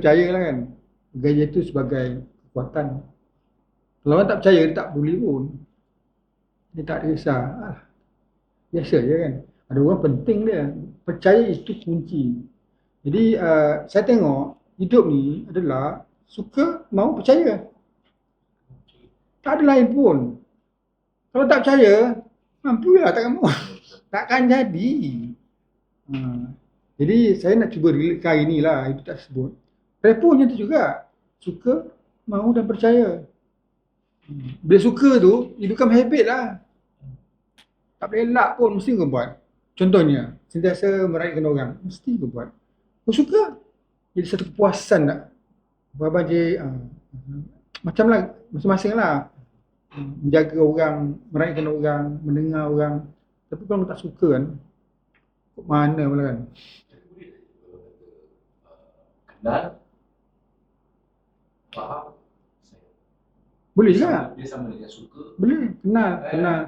percayalah kan. Gaya itu sebagai kekuatan. Kalau orang tak percaya, dia tak peduli pun. Dia tak risau. Biasa je kan. Ada orang penting dia. Percaya itu kunci. Jadi saya tengok hidup ni adalah suka mau percaya. Tak ada lain pun. Kalau tak percaya, mampulah takkan mau. Takkan jadi. Jadi saya nak cuba relate hari ni lah. Itu tak sebut. Reponya tu juga. Suka, mau dan percaya. Bila suka tu, dia become habit lah. Tak boleh elak pun, mesti kau buat. Contohnya, sentiasa meraihkan orang. Mesti kau buat. Kau suka, jadi satu kepuasan tak? Abang je, macam lah, masing-masing lah. Menjaga orang, meraihkan orang, mendengar orang. Tapi kalau tak suka kan, kok mana pula kan? Kenal, faham, boleh juga. dia sama dengan suka. Boleh,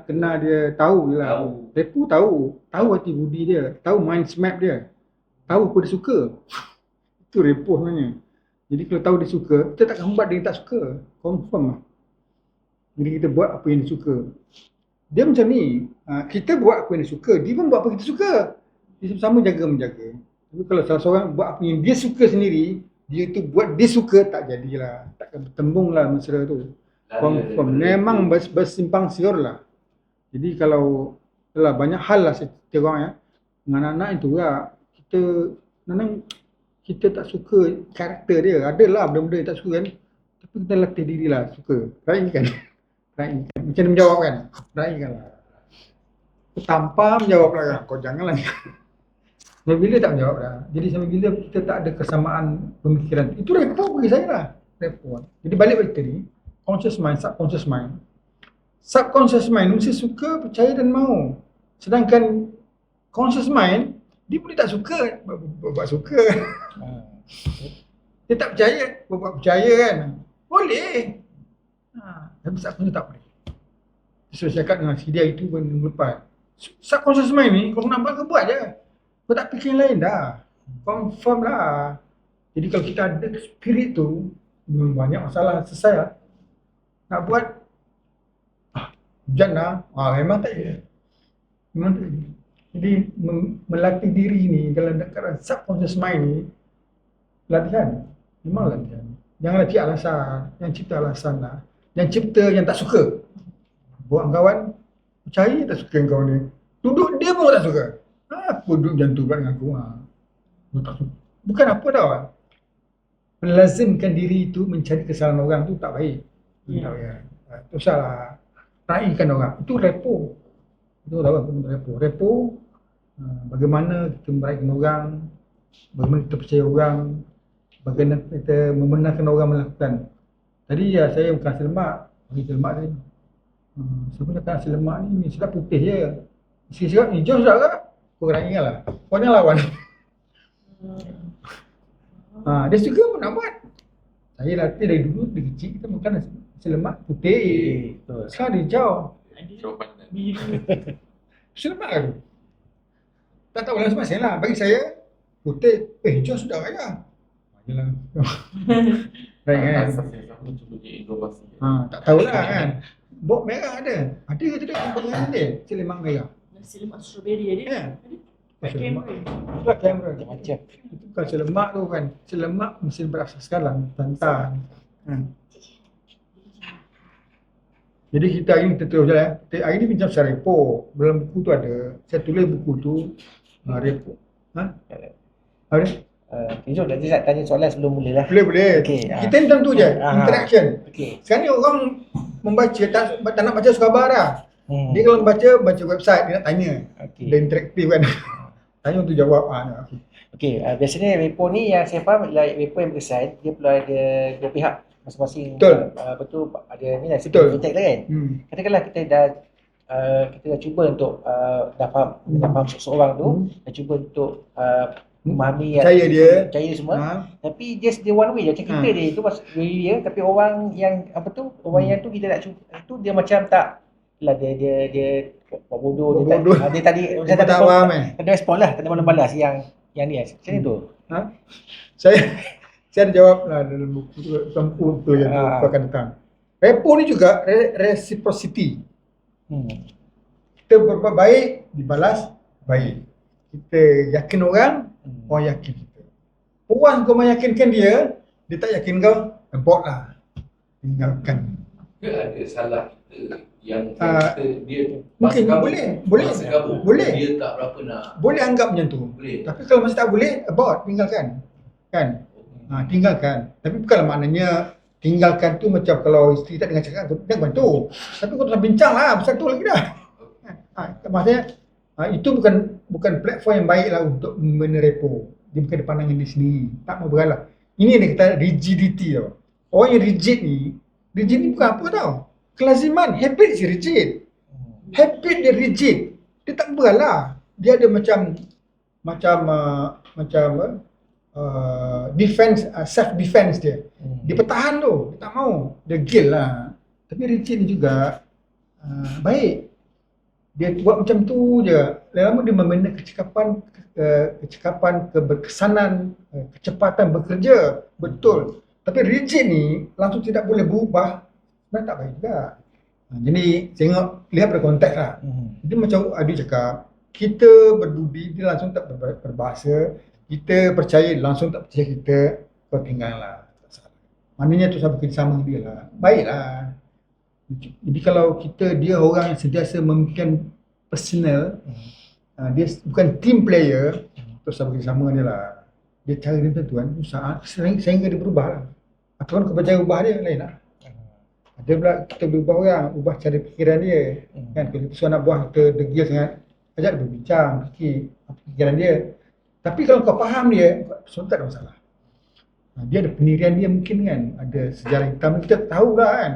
kenal dia, tahu je lah. Repo tahu hati budi dia, tahu mind map dia, tahu apa dia suka. Itu repo sebenarnya. Jadi kalau tahu dia suka, kita takkan buat dia tak suka. Confirm lah. Jadi kita buat apa yang dia suka. Dia macam ni, kita buat apa yang dia suka, dia pun buat apa kita suka. Dia sama-sama jaga menjaga. Tapi kalau salah seorang buat apa yang dia suka sendiri, dia tu buat dia suka, tak jadilah. Takkan bertembung lah mesra tu. Confirm. Memang bersimpang siur lah. Jadi kalau banyak hal lah saya cerita orang ya. Dengan anak-anak itu lah. Kita tak suka karakter dia. Adalah benda-benda yang tak suka kan. Tapi kita latih diri lah suka. Raihkan. Macam dia menjawab kan. Raihkan lah. Tampar menjawab lah kan. Kau janganlah. Sampai bila tak menjawab lah. Jadi sampai bila kita tak ada kesamaan pemikiran. Itu repo bagi saya lah. Repo. Jadi balik tadi. Conscious mind, subconscious mind. Subconscious mind mesti suka, percaya dan mau. Sedangkan conscious mind, dia boleh tak suka, buat suka. Dia tak percaya, buat percaya kan. Boleh. Tapi subconscious tak boleh. Saya cakap dengan Sidia itu pun lepas. Subconscious mind ni, kalau nampak kau buat je. Kau tak fikir lain dah. Confirm lah. Jadi kalau kita ada spirit tu, memang banyak masalah selesai lah. Nak buat hujan lah, memang tak ada. Memang tak ada. Jadi melatih diri ni dalam dekat subconscious mind ni latihan. Memang latihan. Janganlah cari alasan. Yang cipta alasan lah. Yang cipta yang tak suka. Buat kawan, percaya tak suka dengan kawan dia. Duduk dia pun tak suka. Apa duduk macam tu pula dengan aku? Tak suka. Bukan apa tau. Melazimkan diri itu mencari kesalahan orang tu tak baik. Itu salah. Raihkan orang. Itu repo. Itu tahu apa repo. Repo bagaimana kita meraihkan orang, bagaimana kita percaya orang, bagaimana kita membenarkan orang melakukan. Tadi saya bukan nasi lemak. Bagi lemak tadi. Saya pun cakap nasi lemak ni sedap putih je. Isi cakap hijau sedap ke? Kau raihkan lah. Kau jangan lawan. Dia suka pun nak buat. Saya latih dari dulu, dari kecil kita makan nasi lemak putih. Sekarang hijau. Nasi lemak kan? Tak tahu lah masing-masing lah. Bagi saya, putih, hijau sudah raya. Yalah. Baik kan? Tak tahulah kan. Bok merah ada. Ada ke tidak kembangan dia? Nasi lemak merah. Nasi lemak strawberry ada? Nasi lemak. Itulah kamera. Macam. Itu bukan nasi lemak tu kan. Nasi lemak mesin berasaskan lah. Tantan. Jadi kita hari ni kita terus jalan. Hari ni bincang pasal repo. Dalam buku tu ada. Saya tulis buku tu. Repo. Apa dia? Jom nanti saya tanya soalan sebelum mula lah. Boleh. Okay, kita ni tentu je. Interaction. Sekarang ni orang membaca, tak nak baca khabar lah. Dia kalau baca website, dia nak tanya. Dia interaktif kan. Tanya untuk jawab. Biasanya repo ni yang saya faham adalah repo yang berkesan. Dia perlu ada dua pihak masing-masing. Betul. Ada ni lah fintech lah kan. Katakanlah kita dah cuba untuk dah faham seseorang tu, dah cuba untuk memahami percaya dia semua. Tapi just dia one way macam kita dia tu dia, tapi orang yang orang yang tu kita nak cuba tu dia macam tak lah, dia buat bodoh. Dia tadi macam tak faham ada respon lah, tak ada balas yang ni macam tu. Saya ada jawab lah dalam buku tu, dalam buku yang tu akan datang. Repo ni juga reciprocity. Kita berbuat baik, dibalas baik. Kita yakin orang yakin kita. Puas kau meyakinkan dia tak yakin kau, abort lah. Tinggalkan. Ke ada salah kita yang dia mungkin boleh. Dia tak berapa nak. Boleh anggap macam tu. Boleh. Tapi kalau masih tak boleh, abort, tinggalkan. Kan? Tinggalkan. Tapi bukanlah maknanya tinggalkan tu macam kalau isteri tak dengar cakap, dia bantu. Tapi kau tak bincang lah, pasal tu lagi dah. Maksudnya, itu bukan platform yang baik lah untuk menerepo. Dia bukan pandangan dia sendiri. Tak mau beralah. Ini yang kata rigidity tau. Orang yang rigid ni bukan apa tau. Kelaziman, habit je rigid. Habit dia rigid. Dia tak beralah. Dia ada macam defense, self defense dia. Dia bertahan tu, dia tak mau. Dia gil lah. Tapi rigid ni juga baik. Dia buat macam tu je. Lama-lama dia membina kecekapan, keberkesanan, kecepatan bekerja. Betul. Tapi rigid ni langsung tidak boleh berubah. Sebenarnya tak baik juga. Jadi lihat pada konteks lah. Jadi macam Adi cakap, kita berbudi, dia langsung tak berbahasa. Kita percaya, langsung tak percaya kita, kau tinggal lah. Maknanya tu sama kerjasama dia lah. Baiklah. Jadi kalau dia orang yang sentiasa memikirkan personal, dia bukan team player, terus sama kerjasama dia lah. Dia cara dia tu kan, sehingga dia berubah lah. Atau kan kau percaya ubah dia, lain lah. Ada pula kita boleh ubah orang, ubah cara fikiran dia. Kan, kalau kita nak buah, kita degil sangat, ajak dia berbincang, fikir apa fikiran dia. Tapi kalau kau faham dia, so tak ada masalah. Dia ada pendirian dia mungkin kan, ada sejarah hitam, kita tahu lah kan.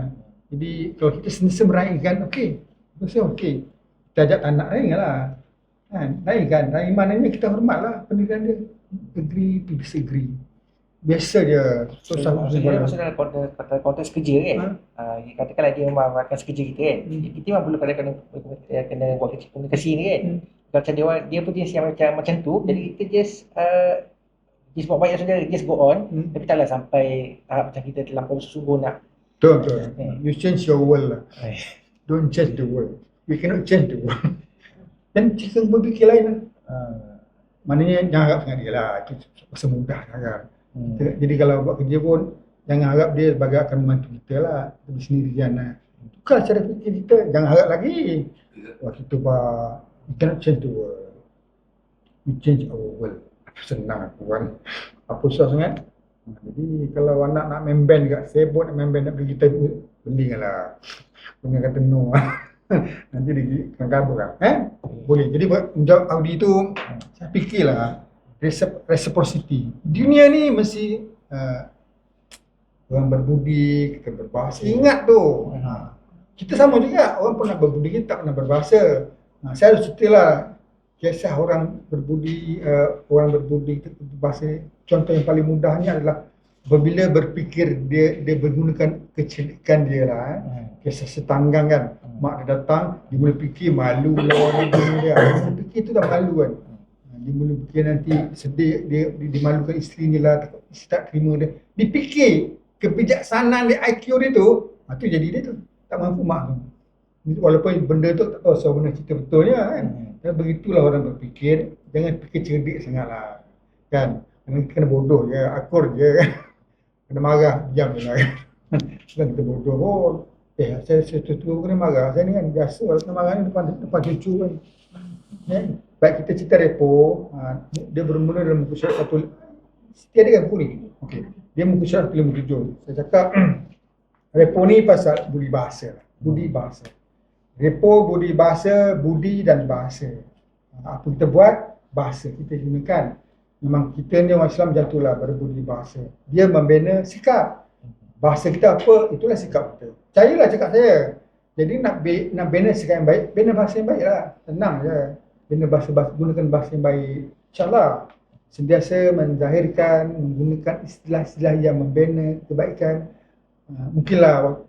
Jadi kalau kita sentiasa meraihkan, okey, okey. Kita ajak anak raih lah. Kan, raihkan. Raih maknanya kita hormat lah pendirian dia. Agree to disagree. Biasa je. Maksudnya dalam konteks kerja kan, katakanlah dia memang rakan sekerja kita kan, kita memang perlu kena buat komunikasi ni kan. Kalau dia pun jenis yang macam tu, jadi kita just buat baik saudara, just go on. Tapi taklah sampai tahap macam kita terlampau sungguh nak. Betul. You change your world lah. Don't change the world. We cannot change the world. Dan jika berfikir lain lah. Maknanya jangan harap sangat dia lah. Itu masa mudah kan. Jadi kalau buat kerja pun, jangan harap dia sebagai akan membantu kita lah. Kita bersendirian lah. Tukar cara fikir kita. Jangan harap lagi. Wah kita we cannot change the world. We change our world. Senang aku kan. Apa susah sangat. Jadi kalau anak nak main band juga, sibuk nak main band, nak beli gitar, beli lah. Punya kata no. Nanti dia akan kabur kan. Boleh. Jadi menjawab Audi tu, saya fikirlah reciprocity. Dunia ni mesti orang berbudi, kita berbahasa. Ingat tu. Kita sama juga. Orang pernah berbudi, kita tak pernah berbahasa. Saya ada ceritalah kisah orang berbudi, berbahasa. Contoh yang paling mudahnya adalah apabila berfikir dia menggunakan kecerdikan dia lah. Kisah setanggang kan, mak dia datang, dia mula fikir malu lah orang dia. Dia fikir tu dah malu kan. Dia mula fikir nanti sedih, dia dimalukan isteri ni lah, tak terima dia. Dia fikir kebijaksanaan dia, IQ dia tu, tu jadi dia tu, tak mampu mak tu. Walaupun benda tu tak tahu sebenarnya cerita betulnya kan. Dan begitulah orang berfikir, jangan fikir cerdik sangat lah kan. Kena bodoh je, akur je kan. Kena marah, diam je lah kan. Bukan kita bodoh pun. Saya tua kena marah. Saya ni kan biasa kalau kena marah ni depan cucu kan. Baik kita cerita repo, dia bermula dalam muka surat satu. Dia ada kan buku ni? Okey. Dia muka surat 57. Saya cakap repo ni pasal budi bahasa. Budi bahasa. Repo, budi bahasa, budi dan bahasa. Apa kita buat, bahasa kita gunakan. Memang kita ni orang Islam macam itulah, berbudi bahasa. Dia membina sikap. Bahasa kita apa, itulah sikap kita. Percayalah cakap saya. Jadi nak bina sikap yang baik, bina bahasa yang baik lah. Tenang je. Bina bahasa, gunakan bahasa yang baik. InsyaAllah. Sentiasa menzahirkan, menggunakan istilah-istilah yang membina kebaikan. Mungkinlah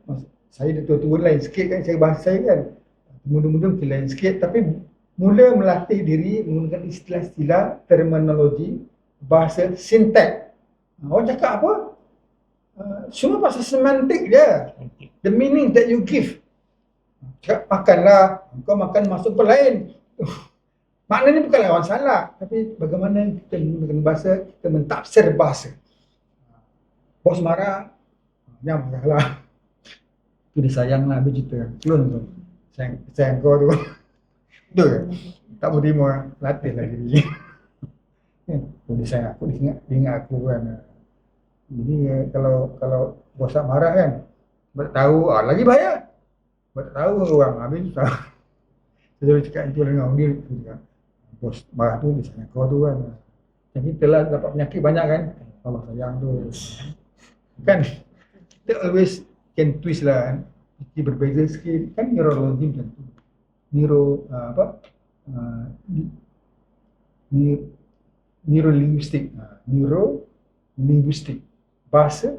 saya dah tua-tua lain sikit kan, cara bahasa saya kan. Muda-muda mungkin lain sikit, tapi mula melatih diri menggunakan istilah-istilah, terminologi, bahasa, sintek. Orang cakap apa? Semua pasal semantik dia. The meaning that you give. Cakap makanlah, kau makan masuk ke lain. Maknanya bukanlah orang salah, tapi bagaimana kita menggunakan bahasa, kita mentafsir bahasa. Bos marah, jangan marahlah. Itu dia sayanglah, habis cerita. Clone tu. Sayang kau tu. Betul ke? Tak boleh terima, latih lah diri. Dia sayang aku, dia ingat aku kan. Jadi kalau bos tak marah kan, buat tahu, lagi bahaya. Buat tahu orang, habis tu tahu. Saya cakap itu dengan dia, cakap, bos marah tu, dia sayang kau tu kan. Dan kita lah dapat penyakit banyak kan. Allah sayang tu. Kan, kita always can twist lah kan. Kita berbeza sikit, kan neurologi macam tu. Neurolinguistik. Neurolinguistik. Bahasa,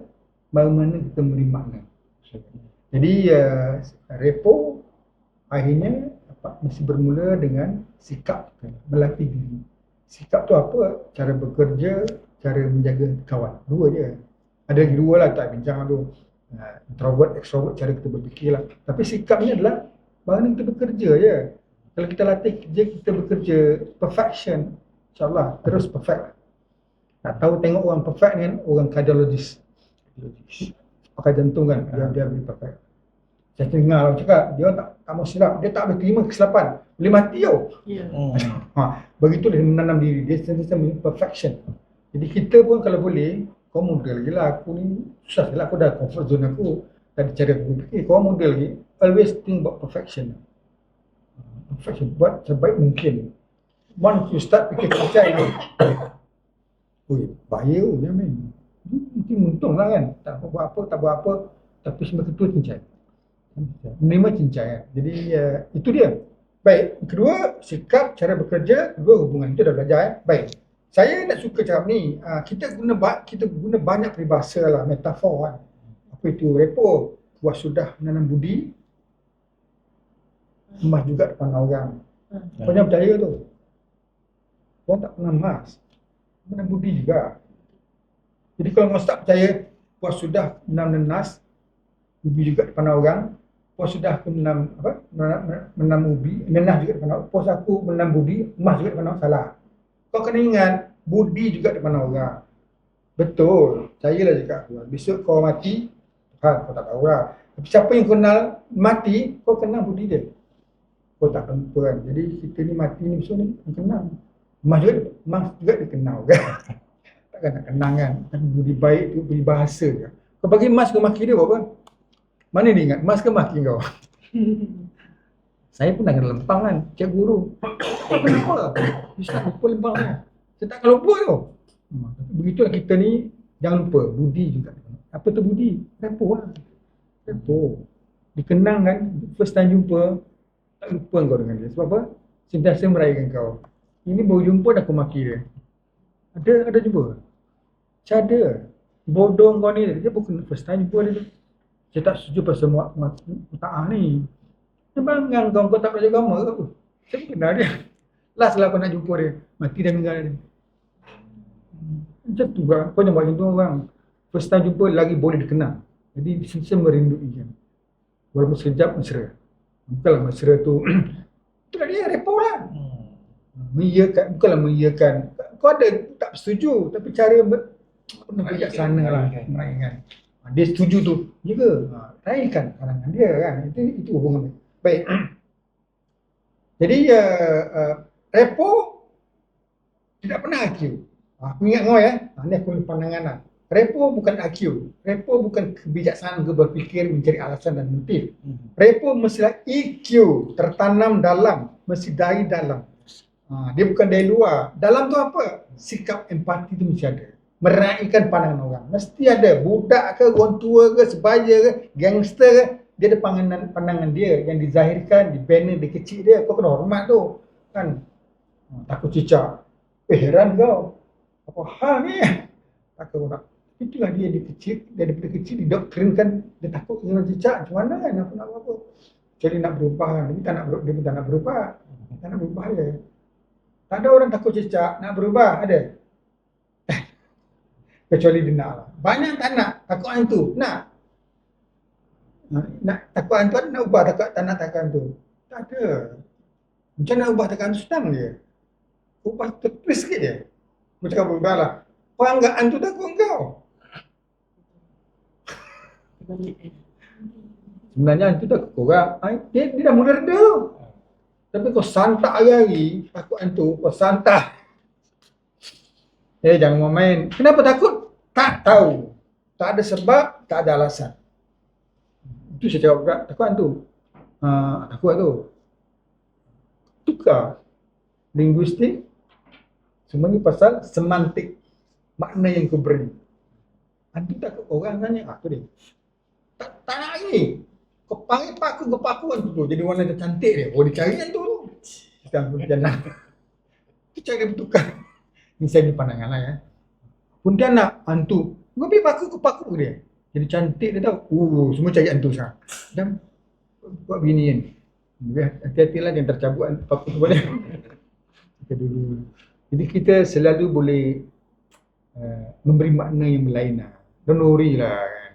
bagaimana kita memberi makna. Jadi, repo akhirnya mesti bermula dengan sikap, melatih diri. Sikap tu apa? Cara bekerja, cara menjaga kawan. Dua je. Ada lagi dua lah, tak bincang tu. Introvert, extrovert, cara kita berfikir lah. Tapi sikapnya adalah bagaimana kita bekerja je. Kalau kita latih kerja, kita bekerja perfection, insyaAllah terus perfect. Nak tahu tengok orang perfect kan, orang cardiologist. Pakai jantung kan, dia boleh perfect. Saya dengar orang cakap, dia tak mau silap, dia tak boleh terima kesilapan, boleh mati tau. Begitulah dia menanam diri, dia sentiasa perfection. Jadi kita pun kalau boleh, kau model lagi lah, aku ni susah lah, aku dah comfort zone aku. Tadi cara aku fikir, kau model lagi, always think about perfection. Perfection, buat sebaik mungkin. Once you start fikir cincai, bahaya dia main. Mungkin untung lah kan, tak buat apa, tapi semua ketua cincai. Menerima cincai kan. Jadi itu dia. Baik, kedua sikap, cara bekerja, kedua hubungan. Itu dah belajar Baik. Saya nak suka cakap ni, kita guna banyak peribahasa lah, metafor kan. Apa itu? Repo, puas sudah menanam budi, emas juga depan orang. Kau jangan percaya tu. Kau tak pernah emas, menanam budi juga. Jadi kalau kau tak percaya, puas sudah menanam nanas, ubi juga depan orang. Puas sudah aku menanam ubi, nanas juga depan orang. Puas aku menanam budi, emas juga depan orang. Salah. Kau kena ingat, budi juga depan orang. Betul, percayalah cakap aku. Besok kau mati, kau tak tahu lah. Tapi siapa yang kenal mati, kau kenal budi dia. Kau tak lupa kan. Jadi kita ni mati ni besok ni kenal. Emas juga dia kenal kan. Takkan nak kenal kan. Tapi budi baik tu, budi bahasa kan. Kau bagi emas, kau maki dia buat apa? Mana dia ingat? Emas ke maki kau? Saya pun dah kena lempang kan, cik guru. Kenapa? Ustaz lupa lempang kan? Saya takkan lupa tu. Begitulah kita ni, jangan lupa, budi juga. Apa tu budi? Repo lah. Repo. Dikenang kan, first time jumpa, tak lupa kau dengan dia. Sebab apa? Sentiasa meraihkan kau. Ini baru jumpa dah kau maki dia. Ada jumpa? Macam ada. Bodoh kau ni, dia bukan first time jumpa dia tu. Saya tak setuju pasal muta'ah ni. Dia banggang kau tak belajar agama ke apa? Saya pun kenal dia. Last lah kau nak jumpa dia, mati dah meninggal dia. Macam tu kan, kau jangan buat macam tu orang. First time jumpa lagi boleh dikenal. Jadi sentiasa merindui kan. Walaupun sekejap mesra. Bukanlah mesra tu. Itulah dia, repo lah. Bukanlah mengiyakan. Kau ada tak setuju, tapi cara bijaksana lah. Meraihkan. Dia setuju tu, ya ke? Raihkan pandangan dia kan. Itu hubungan baik. Jadi repo tidak pernah IQ. Aku ingat kau ya. Ini aku punya pandangan lah. Repo bukan IQ. Repo bukan kebijaksanaan ke berfikir, mencari alasan dan motif. Repo mestilah EQ, tertanam dalam, mesti dari dalam. Dia bukan dari luar. Dalam tu apa? Sikap empati tu mesti ada. Meraihkan pandangan orang. Mesti ada. Budak ke, orang tua ke, sebaya ke, gangster ke, dia ada pandangan dia yang dizahirkan, di banner, di kecil dia. Kau kena hormat tu. Kan? Takut cicak. Heran kau. Apa hal ni? Takut nak. Itulah dia kecil. Daripada kecil didoktrinkan. Dia takut kena cicak. Macam mana kan? Nak apa? Jadi nak berubah. Dia tak nak berubah. Tak nak berubah dia. Tak ada orang takut cicak. Nak berubah. Ada? Kecuali dia nak lah. Banyak tak nak, takut hantu. Nak. Nak takut hantu ada nak ubah tak nak takut hantu. Tak ada. Macam nak ubah takut hantu senang je. Ubah twist sikit je. Macam kau berubah lah. Kau anggap hantu takut kau. Sebenarnya hantu takut korang. Dia dah mula reda. Tapi kau santak hari-hari takut hantu, kau santak. Jangan main. Kenapa takut? Tak tahu. Tak ada sebab, tak ada alasan. Itu saya cakap juga, takut hantu. Takut tu. Tukar. Linguistik. Semua ni pasal semantik. Makna yang kau beri. Hantu takut orang tanya, tu dia. Tak nak lagi. Kau panggil paku hantu tu. Jadi warna dia cantik dia. Oh, dia cari hantu tu. Sekarang pun jangan. Dia cari bertukar. Ini saya ni pandangan lah ya. Pun dia nak hantu. Kau pergi paku dia. Jadi cantik dia tahu. Semua cari hantu sekarang. Dan buat bini kan. Hati-hatilah jangan tercabut paku tu boleh. Kita dulu. Jadi kita selalu boleh memberi makna yang berlainan. Don't worry lah kan.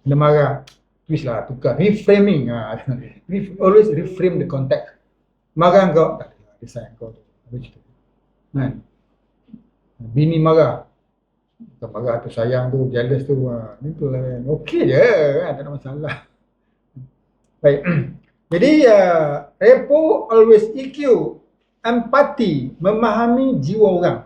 Kena marah. Twist lah, tukar. Reframing. Always reframe the context. Marah kau, tak ada. Dia sayang kau. Kan? Bini marah. Bukan marah tu, sayang tu, jealous tu. Itulah kan. Okey je kan, tak ada masalah. Baik. Jadi, repo always EQ. Empati, memahami jiwa orang.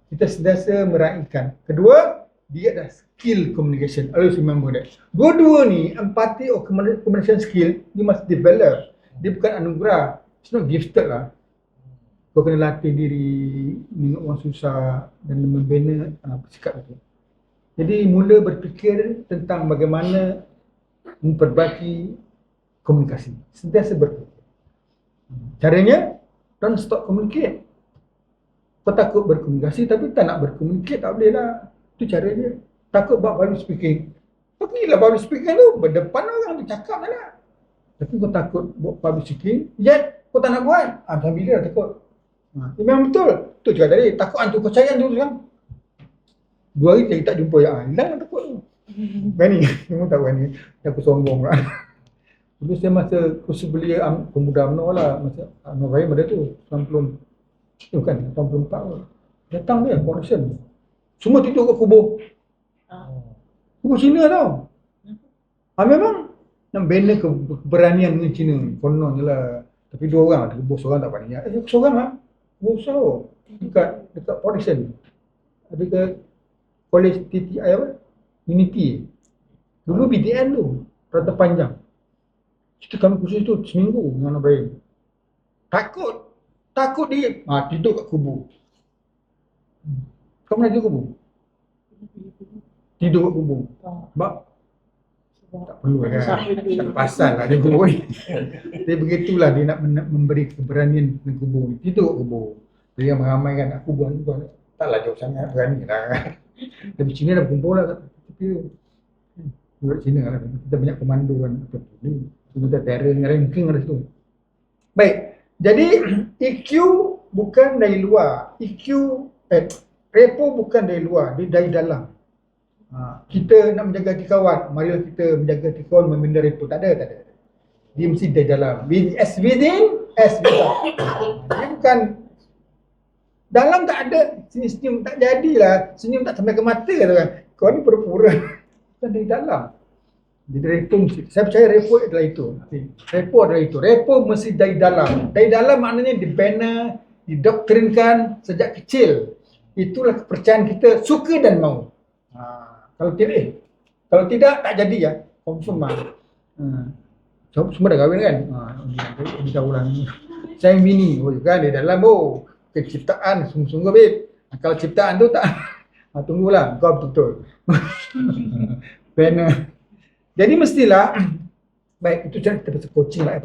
Kita sentiasa meraihkan. Kedua, dia ada skill communication. Always remember that. Dua-dua ni, empathy or communication skill, you must develop. Dia bukan anugerah. It's not gifted lah. Kau kena latih diri, tengok orang susah dan membina sikap itu. Jadi mula berfikir tentang bagaimana memperbaiki komunikasi. Sentiasa berfikir. Caranya, don't stop communicate. Kau takut berkomunikasi tapi tak nak berkomunikate, tak boleh lah. Itu cara dia. Takut buat public speaking. Kau pergilah public speaking tu, berdepan orang tu cakap tak nak. Tapi kau takut buat public speaking, yet kau tak nak buat. Macam bila dah takut. Memang betul. Tu cakap tadi, takut hantu, kau cari hantu tu kan. 2 hari lagi tak jumpa, hilang lah takut tu. Berani, memang tak berani. Aku sombong lah. Dulu saya masa kursus belia pemuda UMNO lah, masa UMNO Rahim ada tu, 90. Itu kan, 84 tu. Datang dia, correction. Semua tidur kat kubur. Kubur Cina tau. Memang nak bina keberanian dengan Cina ni. Konon je lah. Tapi 2 orang ada kubur, seorang tak berani. Seorang lah. Kubur seorang. Dekat correction. Ada ke college TTI apa? Unity. Dulu BTN tu. Perata panjang. Kita kami kursus tu seminggu dengan Ibrahim. Takut dia. Tidur kat kubur. Kau pernah tidur kubur? Tidur kat kubur? Sebab tak perlu kan? Tak pasal lah dia kubur ni. Tapi begitulah dia nak memberi keberanian dengan kubur ni. Tidur kat kubur. Jadi ramai-ramai kan, aku buat ni. Taklah jauh sangat, berani lah. Tapi Cina dah berkumpul lah kat tepi tu. Buat Cina lah. Kita banyak komando kan. Kita terror dengan ranking ada situ. Baik. Jadi EQ bukan dari luar. Repo bukan dari luar, dia dari dalam. Kita nak menjaga hati kawan, marilah kita menjaga hati kawan membina repo. Tak ada. Dia mesti dari dalam. As within, as without. Dia bukan dalam, tak ada. Senyum tak jadilah. Senyum tak sampai ke mata tu kan. Kau ni pura-pura. Bukan dari dalam. Jadi repo mesti, saya percaya repo adalah itu. Repo adalah itu. Repo mesti dari dalam. Dari dalam maknanya dibina, didoktrinkan sejak kecil. Itulah kepercayaan kita, suka dan mau. Kalau tidak tak jadi ya, confirm lah. Semua dah kahwin kan? Dia tahu lah. Saya bini, kan dia dalam keciptaan sungguh-sungguh babe. Kalau ciptaan tu tak, tunggulah, kau betul. Benar. Jadi mestilah, baik itu cara kita pasal coaching lah,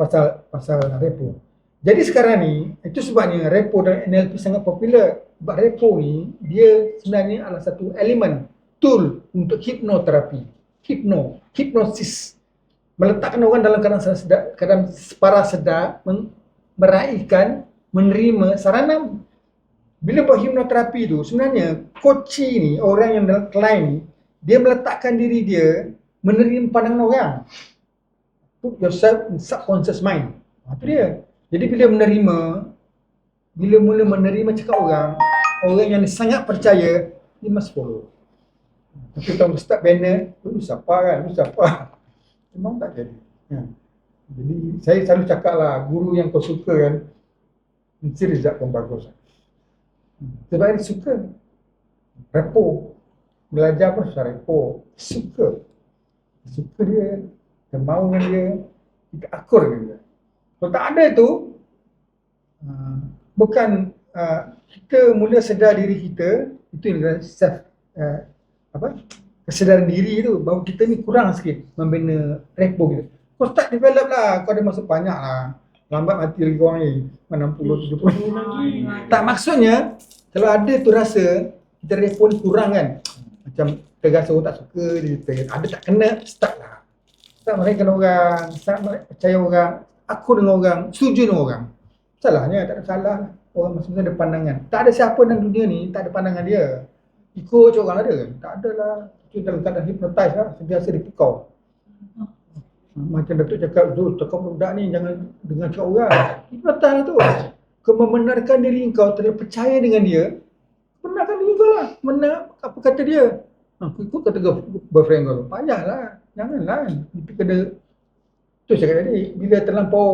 pasal repo. Jadi sekarang ni, itu sebabnya repo dan NLP sangat popular. Sebab repo ni, dia sebenarnya adalah satu elemen, tool untuk hipnoterapi. Hipnosis. Meletakkan orang dalam keadaan parasedar, meraihkan, menerima sarana bila buat hipnoterapi tu, sebenarnya coach ni, orang yang client ni, dia meletakkan diri dia menerima pandangan orang. Put yourself in subconscious mind. Itu dia. Jadi bila mula menerima cakap orang yang sangat percaya, dia must follow. Tapi kalau start banner, lu siapa? Memang tak jadi. Jadi saya selalu cakap lah, guru yang kau suka kan, mesti result pun bagus. Sebab dia suka. Repo. Belajar pun susah repo. Suka dia. Kita mahu dengan dia. Kita akur dengan dia. Kalau tak ada tu, bukan kita mula sedar diri kita, itu yang self kesedaran diri tu, bahawa kita ni kurang sikit membina repo kita. Kau start develop lah, kau ada masa banyak lah. Lambat mati lagi korang ni, 60, 70. Tak, maksudnya kalau ada tu rasa kita repo ni kurang kan, macam terasa orang tak suka dia, ada tak kena, start lah. Start mereka dengan orang, start percaya orang, aku dengan orang, setuju dengan orang. Salahnya, tak ada salah. Orang masing-masing ada pandangan. Tak ada siapa dalam dunia ni tak ada pandangan dia. Ikut orang ada kan? Tak ada lah. Itu dalam keadaan hypnotize lah, sentiasa dipukau. Macam Datuk cakap, Zul, cakap budak ni jangan dengar cakap orang. Hypnotize lah tu. Kau membenarkan diri kau, terlalu percaya dengan dia, benarkan diri kau lah. Benar apa kata dia. Aku ikut kata boyfriend kau. Payahlah. Janganlah. Itu kena. Tu saya kata tadi, bila terlampau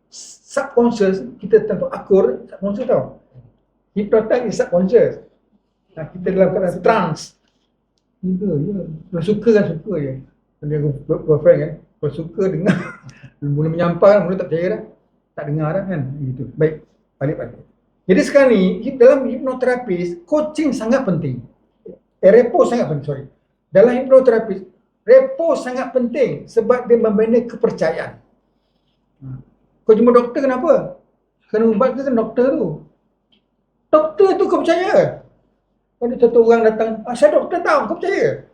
subconscious, kita terlampau akur, subconscious tau. Hypnotize is subconscious. Kita dalam keadaan trance. Kalau suka kan suka je. Kalau dia boyfriend kan, kalau suka dengar, mula menyampah, mula tak percaya dah. Tak dengar dah kan. Gitu. Baik, balik. Jadi sekarang ni, dalam hipnoterapis, coaching sangat penting. Repo sangat penting, sorry. Dalam hipnoterapis, repo sangat penting sebab dia membina kepercayaan. Kau cuma doktor kenapa? Kena ubat ke kan doktor tu? Doktor tu kau percaya? Kalau ada satu orang datang, saya doktor tahu, kau percaya?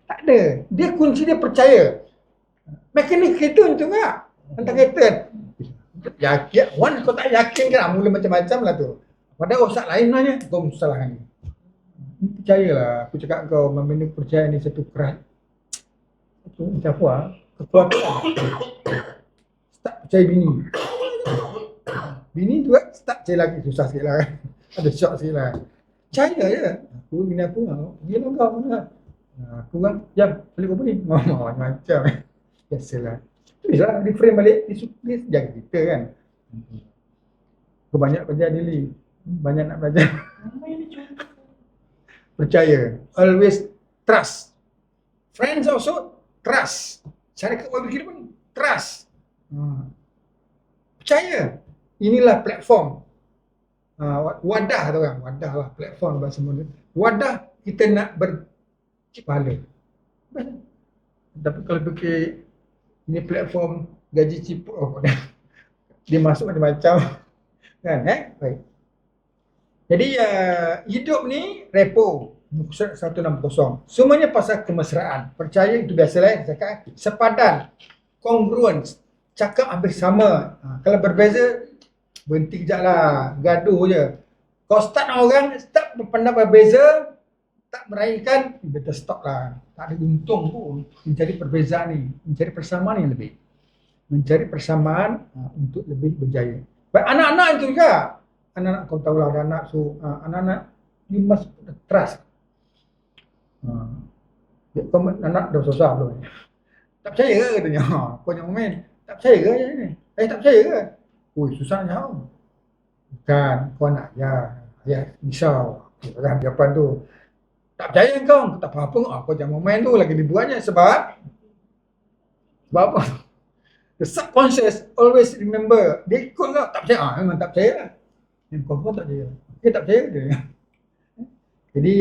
Tak ada. Dia kunci dia percaya. Mekanik kereta macam tak? Hantar kereta. Yakin, Wan kau tak yakin kan? Mula macam-macam lah tu. Padahal rosak lain sebenarnya, kau salahkan ni. Percayalah, aku cakap kau membina kepercayaan ni satu kerat. Macam apa lah? Kekuatan. Start percaya bini. Bini tu kan, start percaya lagi. Susah sikit lah kan. Ada shock sikit lah. Percaya je. Aku bini aku, dia lah kau mana. Aku kan, jam, balik apa ni? Macam-macam. Biasalah. Tulislah, reframe balik. Dia jaga kita kan. Aku banyak belajar diri. Banyak nak belajar. Percaya. Always trust. Friends also trust. Cara kau berfikir pun trust. Percaya. Inilah platform. Wadah tu kan. Wadah lah platform bahasa Melayu. Wadah kita nak bercip pahala. Tapi kalau fikir ini platform gaji ciput, dia masuk macam-macam. Kan? Baik. Jadi hidup ni repo 160. Semuanya pasal kemesraan. Percaya itu biasalah cakap sepadan, kongruent, cakap hampir sama. Kalau berbeza berhenti kejap lah, gaduh je. Kau start orang, start berpendapat berbeza, tak meraihkan, better stop lah. Tak ada untung pun mencari perbezaan ni, mencari persamaan yang lebih. Mencari persamaan untuk lebih berjaya. Baik anak-anak itu juga. Anak-anak kau tahulah ada anak, so anak-anak you must trust. Anak dah susah belum. Tak percaya ke katanya? Kau jangan main. Tak percaya ke ni? Tak percaya ke? Oi, susah jauh. Bukan, kau anak ayah risau. Kan jawapan tu. Tak percaya kau, tak apa-apa kau jangan main tu lagi dibuatnya sebab apa? The subconscious always remember. Dia ikut kau, tak percaya. Memang tak percaya lah. Kau tak percaya. Dia tak percaya dia. Jadi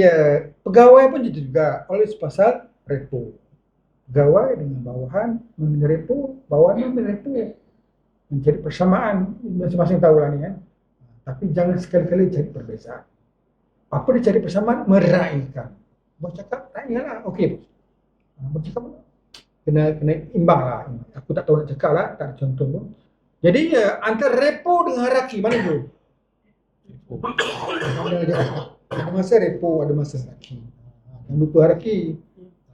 pegawai pun gitu juga. Always pasal repo. Pegawai dengan bawahan membina repo, bawahan membina repo. Mencari persamaan. Masing-masing tahu lah ni kan. Tapi jangan sekali-kali cari perbezaan. Apa dia cari persamaan? Meraihkan. Buat cakap, raihlah. Okey. Buat cakap kena imbang lah. Aku tak tahu nak cakap lah. Tak ada contoh pun. Jadi antara repo dengan hierarki mana tu? Ada masa repo, ada masa haraki. Jangan lupa haraki.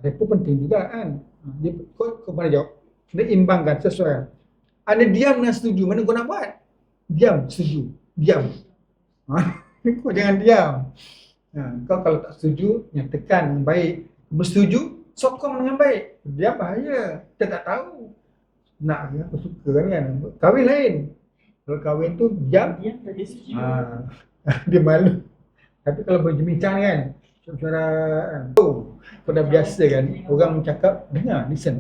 Repo penting juga kan. Dia, kau mana jawab? Kena imbangkan sesuai. Ada diam dan setuju. Mana kau nak buat? Diam, setuju. Diam. Kau jangan diam. Kau kalau tak setuju, nyatakan dengan baik. Bersetuju, sokong dengan baik. Dia bahaya. Kita tak tahu. Nak apa suka kan. Kahwin lain. Kalau kahwin tu diam. Dia tak ada setuju. Dia malu. Tapi kalau berbincang kan, suara kau dah biasa kan, orang cakap, dengar, listen.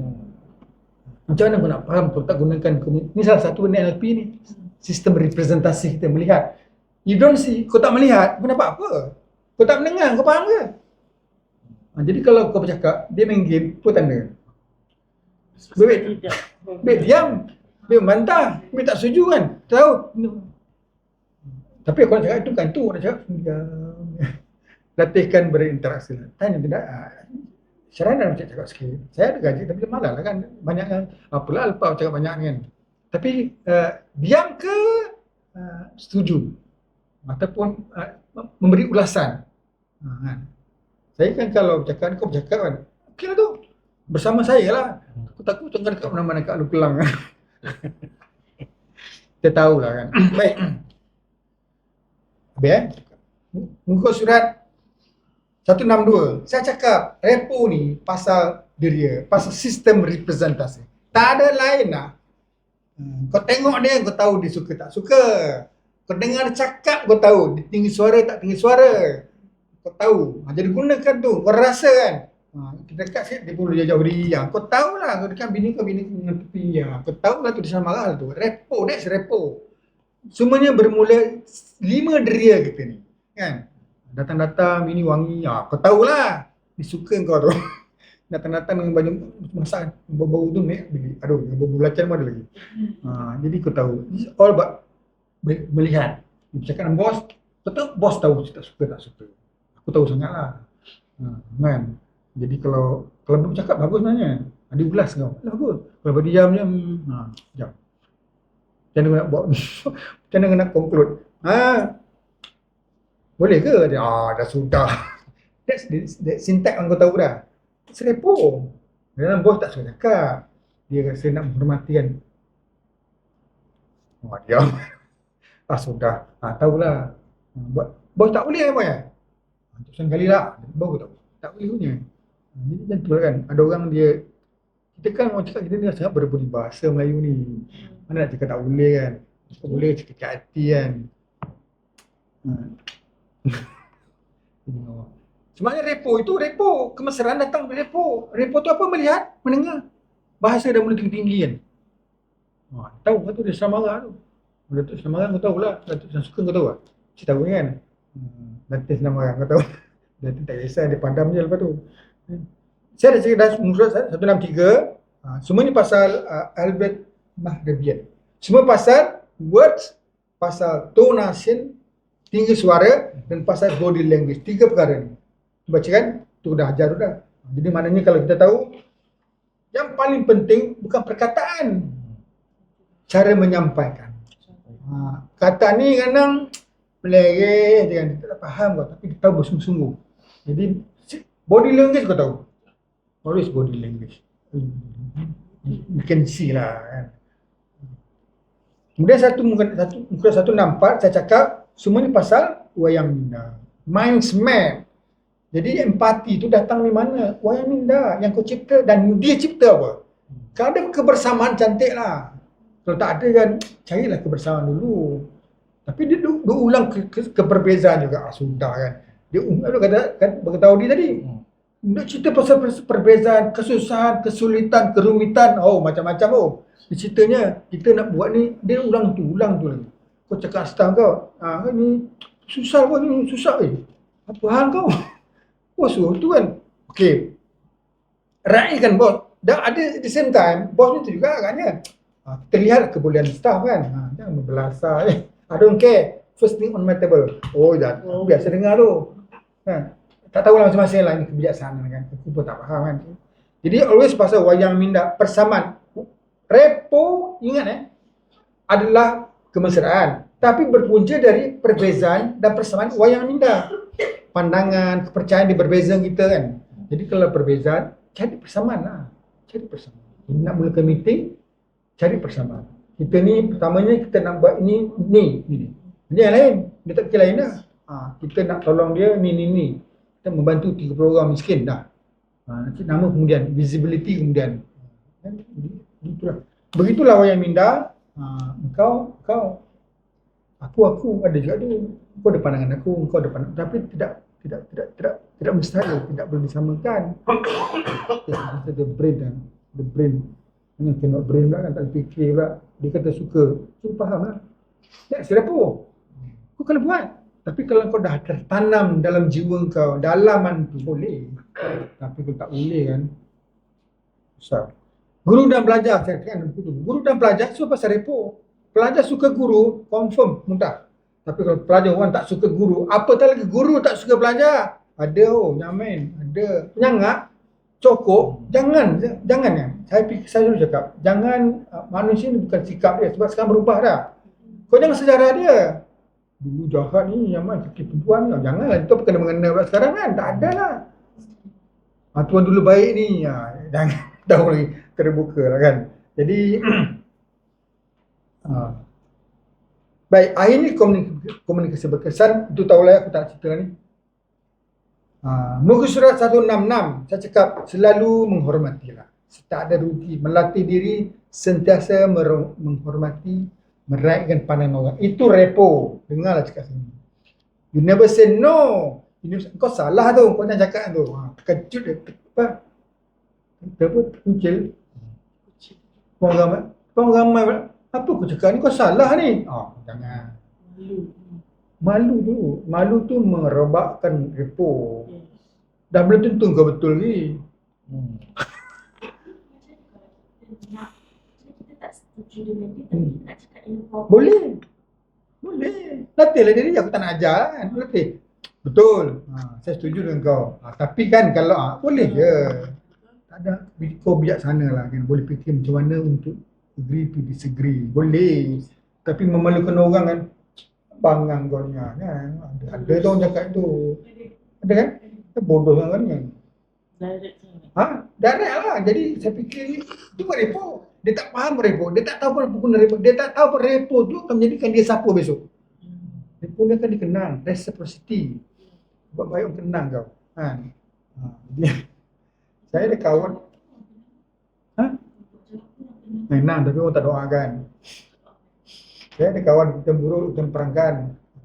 Macam mana kau nak faham kalau tak gunakan ni salah satu benda NLP ni. Sistem representasi kita melihat. You don't see, kau tak melihat, kau dapat apa? Kau tak mendengar, kau faham ke? Jadi kalau kau bercakap, dia main game, apa tanda? Beb diam, beb bantah, beb tak setuju kan? Tahu? Tapi aku nak cakap itu kan tu, nak cakap diam. Latihkan berinteraksi. Tanya tidak. Syarana nak cakap sikit. Saya ada gaji tapi malas lah kan. Banyak yang apalah alpa cakap banyak kan. Tapi diam ke setuju ataupun memberi ulasan. Kan. Saya kan kalau bercakap, kau bercakap kan. Okey lah tu. Bersama saya lah. Aku takut jangan dekat mana-mana kat Alu Kelang kan. Kita tahulah kan. Baik. Habis muka surat 162. Saya cakap repo ni pasal dia, pasal sistem representasi. Tak ada lain lah. Kau tengok dia, kau tahu dia suka tak suka. Kau dengar dia cakap, kau tahu dia tinggi suara tak tinggi suara. Kau tahu. Jadi gunakan tu. Kau rasa kan. Kita dekat sikit, dia pun jauh diri. Kau tahulah, kau dekat bini kau dengan tepi. Kau tahulah tu dia sama marah tu. Repo, that's repo. Semuanya bermula 5 deria kita ni. Kan? Datang-datang, bini wangi. Kau tahulah. Dia suka kau tu. Datang-datang dengan baju masak, bau-bau tu naik beli. Aduh, bau belacan pun ada lagi. Jadi kau tahu. It's all about melihat. Dia bercakap dengan bos. Betul, bos tahu tak suka tak suka. Aku tahu sangatlah. Kan? Jadi kalau bercakap bagus sebenarnya. Dia ulas kau. Bagus. Kalau berdiam je, jam. Macam mana nak buat? Macam mana nak conclude? Boleh ke? Dah sudah. That's syntax yang kau tahu dah. Serepo. Dalam bos tak suka cakap. Dia rasa nak menghormati kan. Diam. Sudah. Tahulah. Bos tak boleh apa ya? Tusan kali lah. Baru tahu. Tak boleh punya. Jadi macam tu kan. Ada orang dia, kita kan orang cakap kita ni sangat berbudi bahasa Melayu ni. Mana nak cakap tak boleh kan. Tak boleh cakap hati kan. Sebenarnya repo itu repo. Kemesraan datang dari repo. Repo tu apa? Melihat, mendengar. Bahasa dah mula tinggi-tinggi kan. Tahu kan tu dia Samara tu. Datuk Samara kau tahu lah. Datuk Suka kau tahu lah. Cik tahu kan. Datuk Samara kau tahu. Datuk tak kisah, dia padam je lepas tu. Saya dah cakap dah musuh 163. Semua ni pasal Albert Mahdavian. Semua pasal words, pasal tonation, tinggi suara dan pasal body language. 3 perkara ni. Baca kan? Tu dah ajar tu dah. Jadi maknanya kalau kita tahu, yang paling penting bukan perkataan, cara menyampaikan. Kata ni kadang melereh je kan, kita tak faham kau, tapi kita tahu bersungguh-sungguh. Jadi body language kau tahu. Always body language. You can see lah kan. Kemudian muka 164 saya cakap semua ni pasal wayang minda. Mind's map. Jadi empati tu datang dari mana? Wayang minda yang kau cipta dan dia cipta apa? Kalau ada kebersamaan cantik lah. Kalau tak ada kan, carilah kebersamaan dulu. Tapi dia ulang keperbezaan juga. Sudah kan. Dia beritahu dia tadi. Dia cerita pasal perbezaan, kesusahan, kesulitan, kerumitan. Macam-macam Dia ceritanya, kita nak buat ni, dia ulang tu lagi. Kau cakap staff kau, ni susah pun ni, susah apa hal kau? Bos tu kan. Okey. Raihkan bos. Dan ada at the same time, bos ni tu juga agaknya. Kita lihat kebolehan staff kan. Jangan berbelasah. I don't care. First thing on my table. Biasa dengar tu. Tak tahulah masing-masing lah ni kebijaksanaan kan. Aku pun tak faham kan. Jadi always pasal wayang minda, persamaan. Repo, ingat adalah kemesraan. Tapi berpunca dari perbezaan dan persamaan wayang minda. Pandangan, kepercayaan dia berbeza kita kan. Jadi kalau perbezaan, cari persamaan lah. Cari persamaan. Kita nak mulakan meeting, cari persamaan. Kita ni pertamanya kita nak buat ini. Jadi yang lain, dia tak fikir lain dah. Kita nak tolong dia ni. Kita membantu 30 orang miskin dah. Nanti nama kemudian, visibility kemudian. Begitulah wayang minda. Engkau aku ada juga tu. Kau ada pandangan aku, engkau ada pandangan, tapi tidak mustahil, tidak boleh disamakan. The brain. Ini cannot brain pula kan, tak fikir pula. Dia kata suka faham lah. Tak serapu. Kau kena buat. Tapi kalau kau dah tertanam dalam jiwa kau, dalaman tu boleh. Tapi kalau tak boleh kan, susah. Guru dan pelajar, saya katakan begitu. Guru dan pelajar semua pasal repo. Pelajar suka guru, confirm, mudah. Tapi kalau pelajar orang tak suka guru, apatah lagi guru tak suka pelajar. Ada nyamen, ada penyangak, cokok, jangan ya. Saya dulu cakap, jangan manusia ni bukan sikap dia sebab sekarang berubah dah. Kau jangan sejarah dia. Dulu jahat ni, nyaman, kaki perempuan ni. Janganlah, itu kena mengenal pula sekarang kan. Tak ada lah. Tuan dulu baik ni, jangan tahu lagi, terbuka lah kan. Jadi, baik, akhirnya komunikasi berkesan. Itu tahulah aku tak cerita ni. Muka surat 166, saya cakap selalu menghormatilah. Tak ada rugi, melatih diri sentiasa menghormati, meraihkan pandangan orang. Itu repo. Dengarlah cakap sini. You never say no. Kau salah tu, kau jangan cakap tu. Terkejut dia. Kuncil. Orang ramai pula. Apa kau cakap ni? Kau salah ni. Jangan. Malu dulu. Malu tu merobakkan repo. Dah belum tentu kau betul ni. Kita tak setuju dengan dia, tapi kita nak cakap in proper. Boleh. Latihlah diri, aku tak nak ajar kan. Latih. Betul. Saya setuju dengan kau. Tapi kan kalau boleh je. Tak ada. Kau bijaksana lah kan. Boleh fikir macam mana untuk agree to disagree. Boleh. Tapi memalukan orang kan. Bangang kau ni kan. Ada tu orang cakap tu. Ada kan? Bodoh sangat kan. Direct lah. Jadi saya fikir itu bukan repo. Dia tak faham repo. Dia tak tahu apa guna repo. Dia tak tahu repo tu akan menjadikan dia siapa besok. Repo dia akan dikenang. Reciprocity. Buat baik orang kenang kau. Saya ada kawan. Kenang tapi orang tak doakan. Saya ada kawan hutan buruk, hutan perangkan.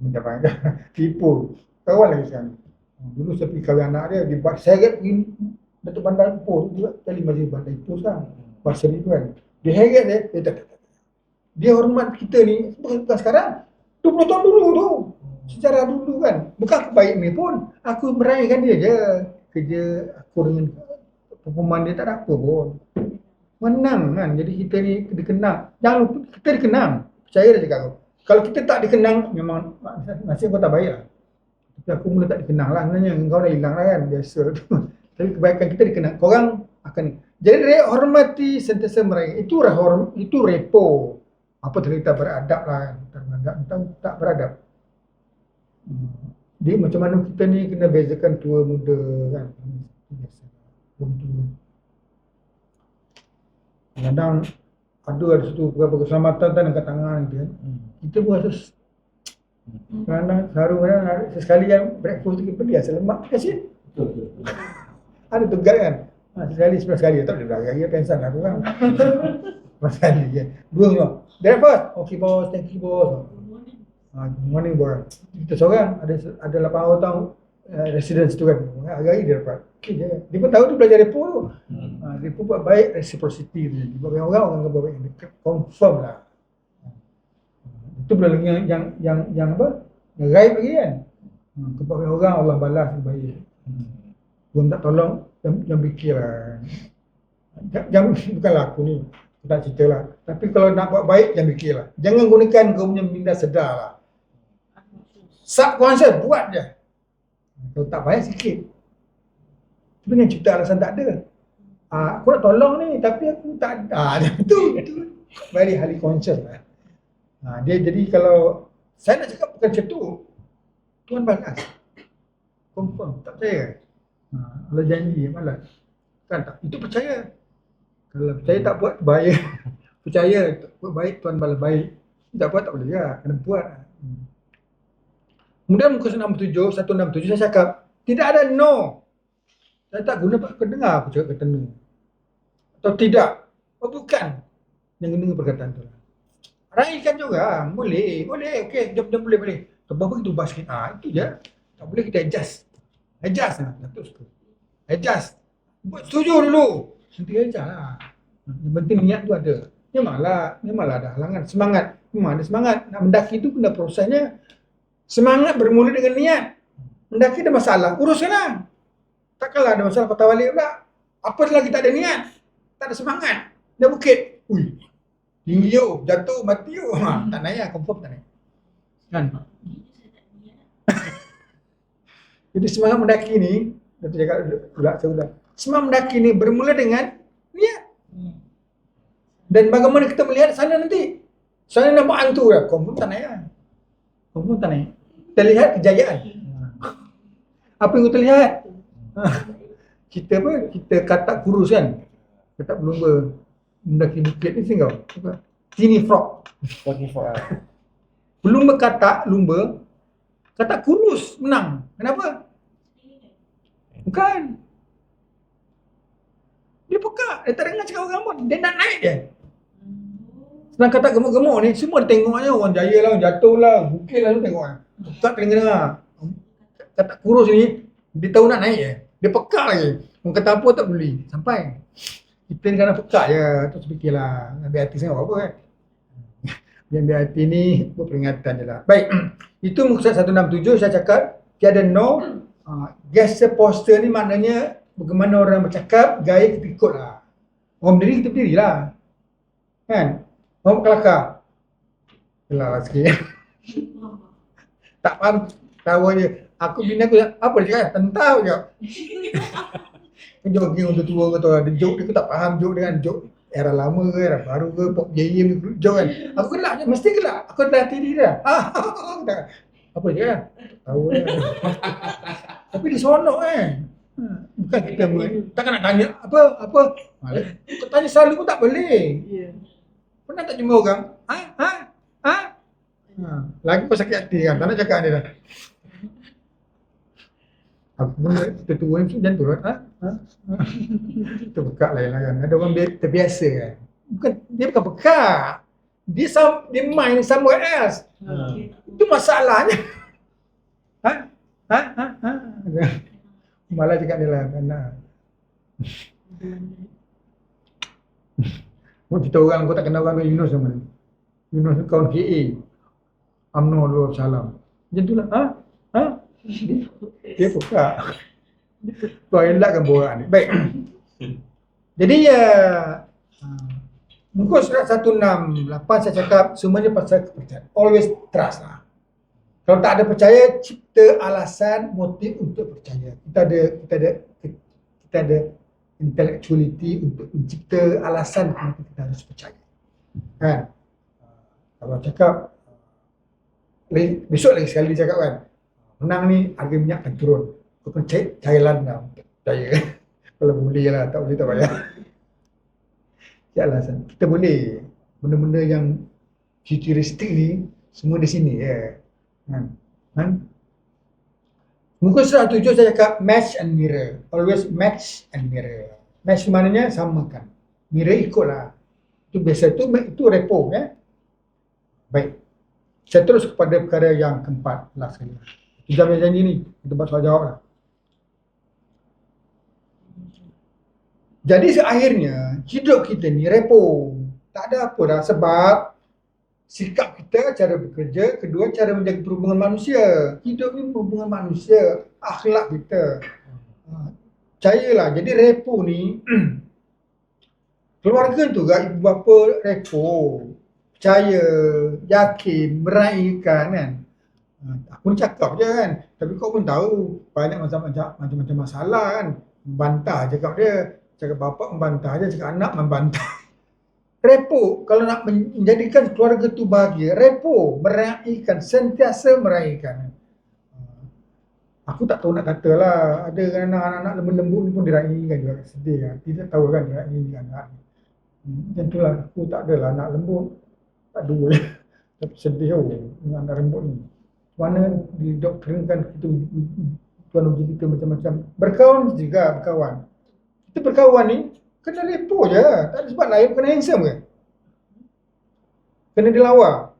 Minta perangkan. Tipu. Kawan lagi sekarang. Dulu saya pergi kahwin anak dia. Dia buat seret pergi Datuk Bandar Ipoh. Dia kali masih Bandar Ipoh sekarang. Pasal itu kan. Dia heret dia. Dia hormat kita ni. Bukan sekarang. 20 tahun dulu tu. Sejarah dulu kan. Bukan aku baik ni pun. Aku meraihkan dia je. Kerja aku dengan performan dia tak ada apa pun. Menang kan. Jadi kita ni dikenang. Jangan lupa kita dikenang. Percaya dah cakap aku. Kalau kita tak dikenang, memang nasib kau tak baik lah. Tapi aku mula tak dikenang lah sebenarnya. Kau dah hilang lah kan. Biasa tu. Tapi kebaikan kita dikenang. Korang akan. Jadi hormati sentiasa meraih. Itu repo. Apa kita beradab lah kan. Tak beradab. Dia macam mana kita ni kena bezakan tua muda kan. Kadang ada satu beberapa keselamatan tak angkat tangan gitu kan. Kita pun rasa kadang saru kadang sesekali yang breakfast tu kita pergi asal lemak kasih. Ada tu guide kan. Sekali 11 kali tak boleh berlari pensan aku kan. 11 kali je. Dua semua. Breakfast. Okay boss, thank you boss. Good morning boss. Kita seorang ada 8 orang residence tu kan. Hari-hari dia dapat. Okay je. Dia pun tahu tu belajar repo tu. Repo buat baik reciprocity tu. Dia buat orang akan buat baik. Dia confirm lah. Itu belum yang apa? Yang gaib lagi kan. Kepada orang Allah balas baik. Pun tak tolong yang fikir lah. Bukanlah aku ni. Aku tak cerita lah. Tapi kalau nak buat baik, jangan fikir lah. Jangan gunakan kau punya minda sedar lah. Subconscious, buat je. Kalau tak baik sikit. Tapi dengan cerita alasan tak ada. Aku nak tolong ni, tapi aku tak ada. Itu very highly conscious lah. Dia jadi kalau Saya nak cakap bukan macam tu. Tuan balas. Confirm, tak percaya. Kalau janji, malas. Kan tak? Itu percaya. Kalau percaya tak buat, bahaya. Percaya, buat baik, Tuan balas baik. Tak buat, tak boleh juga. Kena buat. Kemudian muka 167 saya cakap, tidak ada no. Saya tak guna, kau dengar aku cakap kata no. Atau tidak. Oh bukan. Yang dengar perkataan tu. Raikan juga. Boleh, okey. Dia boleh. Sebab begitu bahas sikit. Itu je. Tak boleh kita adjust. Adjust lah. Datuk suka. Adjust. Buat setuju dulu. Nanti adjust lah. Yang penting niat tu ada. Memanglah ada halangan. Semangat. Memang ada semangat. Nak mendaki tu kena prosesnya. Semangat bermula dengan niat. Mendaki ada masalah. Uruskanlah. Takkanlah ada masalah patah balik pula. Apa lagi tak ada niat. Tak ada semangat. Dah bukit. Ui. Tinggi yo. Jatuh. Mati yo. Tak naik lah. Confirm tak naik. Kan? Jadi semangat mendaki ni. Datuk cakap pula. Semangat mendaki ni bermula dengan niat. Dan bagaimana kita melihat sana nanti. Sana nampak hantu lah. Confirm tak naik lah. Confirm tak naik. Kita lihat kejayaan. Apa yang kita lihat? Kita katak kurus kan? Katak berlumba. Mendaki bukit ni sini kau. Sini frog. Belum berkatak lumba. Katak kurus menang. Kenapa? Bukan. Dia pekak. Dia tak dengar cakap orang pun. Dia nak naik je. Senang katak gemuk-gemuk ni. Semua dia tengoknya. Orang jaya lah. Orang jatuh lah. Bukit lah. Tengok lah. Pekak dengar-dengar. Katak kurus ni. Dia tahu nak naik je. Dia pekak lagi. Orang kata apa tak boleh. Sampai. Kita ni kadang pekak je. Terus fikirlah. Ambil hati sangat apa kan. Yang ambil hati ni peringatan je lah. Baik. Itu muka 167 saya cakap. Tiada no. Gesture poster ni maknanya bagaimana orang bercakap, gaya kita ikut lah. Orang berdiri, kita berdiri lah. Kan? Orang kelakar. Kelak lah sikit. Tak faham. Tahu je. Aku bina aku, apa dia cakap? Tentau je. Jogging untuk tua ke tu. Ada joke dia, aku tak faham joke dia kan. Joke era lama ke, era baru ke, pop jayim ke, joke kan. Aku kelak je, mesti kelak. Aku dah hati dia dah. Apa dia cakap? Tahu je. Tapi dia seronok kan. Bukan kita takkan nak tanya apa. Kau tanya selalu pun tak boleh. Pernah tak jumpa orang? Lagi pun sakit hati kan. Tak nak cakap dia dah. Aku pun tertua ni macam tu kan. Itu pekak lain lah kan. Ada orang terbiasa kan. Dia bukan pekak. Dia main somewhere else. Itu masalahnya. Malah cakap dia lah. Kau cerita orang, kau tak kenal orang tu Yunus sama ni. Yunus kawan KA. UMNO dulu salam. Macam tu lah. Dia pekak. Kau elakkan borak ni. Baik. Jadi muka surat 168 saya cakap semuanya pasal kepercayaan. Always trust lah. Kalau tak ada percaya, cipta alasan, motif untuk percaya. Kita ada intellectuality untuk mencipta alasan kenapa kita harus percaya. Kan? Kalau cakap, besok lagi sekali cakap kan, menang ni harga minyak akan turun. Kau akan cair landam. Percaya kan? Kalau boleh lah, tak boleh tak payah. Ya alasan. Kita boleh. Benda-benda yang futuristik ni, semua di sini ya. Kan? Muka surat 7 saya cakap match and mirror. Always match and mirror. Match maknanya samakan. Mirror ikutlah. Itu biasa itu repo ya. Baik. Saya terus kepada perkara yang keempat last sekali. Jam janji ni kita buat soal jawab lah. Jadi akhirnya hidup kita ni repo. Tak ada apa dah sebab sikap kita, cara bekerja, kedua cara menjaga perhubungan manusia. Hidup ni perhubungan manusia, akhlak kita. Percayalah, jadi repo ni keluarga tu kan, ibu bapa repo. Percaya, yakin, meraihkan kan. Aku ni cakap je kan, tapi kau pun tahu banyak macam-macam masalah kan. Membantah cakap dia, cakap bapa membantah je, cakap anak membantah. Repo, kalau nak menjadikan keluarga tu bahagia, repo meraihkan, sentiasa meraihkan. Aku tak tahu nak kata lah, ada kan anak-anak lembut-lembut ni pun diraihkan juga, sedih kan. Tidak tahu kan diraihkan anak ni. Macam tu lah, aku tak adalah anak lembut, tak dua. Tapi sedih dengan anak lembut ni. Mana didoktrinkan kita, Tuan uji kita macam-macam. Berkawan juga, berkawan. Kita berkawan ni, kena repo je. Tak ada sebab lain, kena handsome ke? Kena dilawar.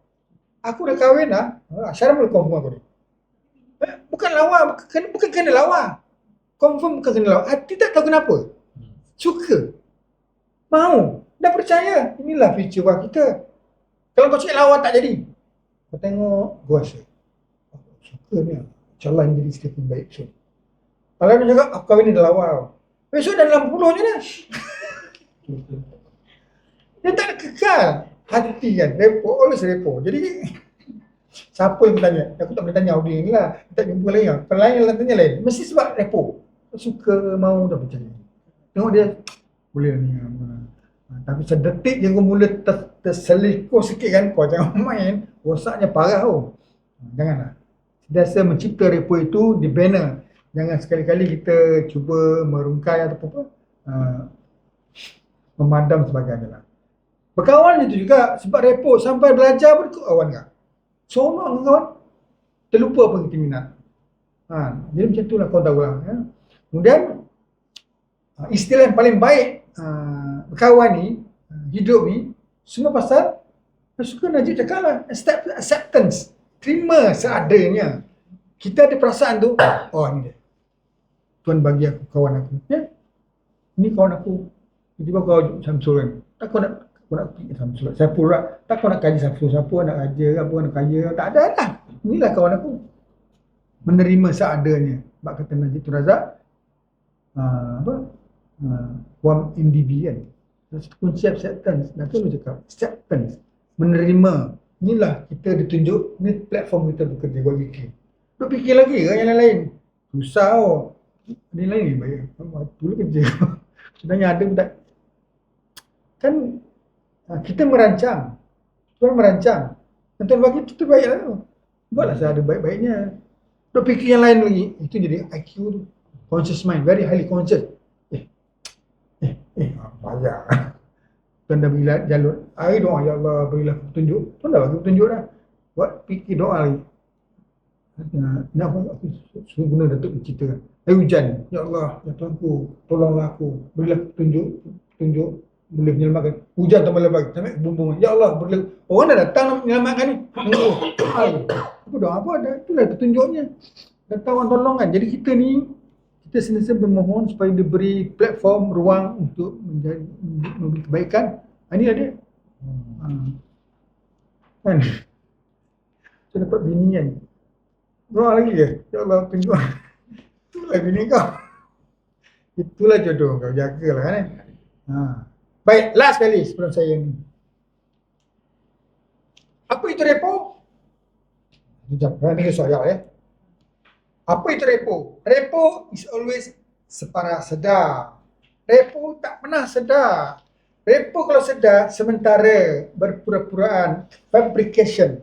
Aku dah kahwin dah, Syarah boleh confirm aku ni. Bukan lawa, bukan kena lawa. Confirm bukan kena lawa. Hati tak tahu kenapa. Suka. Mau. Dah percaya. Inilah future wah kita. Kalau kau cakap lawa tak jadi. Kau tengok, gua rasa. Suka ni. InsyaAllah ini jadi sikit yang baik. So, kalau dia cakap, aku kahwin ni dah lawa. Besok dah dalam 60 je dah. Dia tak ada kekal. Hati kan. Repo. Always repo. Jadi, siapa yang bertanya? Aku tak boleh tanya audio ni lah. Tak jumpa lain lah. Kalau lain tanya lain. Mesti sebab repo. Suka, mau, dah percaya. Tengok dia, boleh ni. Tapi sedetik je kau mula terselikuh sikit kan, kau jangan main. Rosaknya parah Janganlah. Sentiasa mencipta repo itu di banner. Jangan sekali-kali kita cuba merungkai atau apa. Memadam sebagainya lah. Berkawan itu juga sebab repo. Sampai belajar pun kawan tak? Seronok dengan kawan. Terlupa apa kita minat. Jadi macam tu lah kau tahu lah. Ya. Kemudian, istilah yang paling baik berkawan ni, hidup ni, semua pasal suka Najib cakap lah, acceptance. Terima seadanya. Kita ada perasaan tu, ni dia. Tuan bagi aku kawan aku. Ya? Ini kawan aku. Tiba-tiba kau Samsul kan. Tak kau nak pergi Samsul. Saya pula, tak kau nak kaji Samsul. Siapa nak kerja, apa nak kaya. Tak ada lah. Inilah kawan aku. Menerima seadanya. Sebab kata Najib Tun Razak, Wam MDB kan. Kunci acceptance. Nak tu cakap, acceptance. Menerima. Inilah kita ditunjuk, ni platform kita bekerja buat fikir. Duk fikir lagi ke yang lain-lain? Susah Ni lain ni bayar. Dulu kerja. Sebenarnya ada pun tak. Kan kita merancang. Tuan merancang. Dan Tuan bagi itu terbaiklah. Buatlah saya ada baik-baiknya. Duk fikir yang lain lagi. Itu jadi IQ tu. Conscious mind. Very highly conscious. Banyak. Tuan dah beri jalur. Air doa, ya Allah berilah petunjuk. Tuan dah bagi petunjuk dah. Buat fikir doa lagi. Nak aku suruh guna Datuk ceritakan. Hujan. Ya Allah, ya Tuanku, tolonglah aku. Berilah petunjuk boleh menyelamatkan. Hujan tambah lebat. Sampai bumbung. Ya Allah, berilah. Orang dah datang nak menyelamatkan ni. Aku doa apa? Itulah petunjuknya. Datang orang tolong kan. Jadi kita ni, kita sentiasa bermohon supaya diberi platform, ruang untuk memberi kebaikan. Inilah dia. Kan? Saya dapat bini kan. Doa lagi ke? Ya Allah, tunjuk. Itulah bini kau. Itulah jodoh kau. Jagalah kan. Baik, last kali sebelum saya ni. Apa itu repo? Ini soal Apa itu repo? Repo is always separah sedar. Repo tak pernah sedar. Repo kalau sedar, sementara berpura-puraan, fabrication.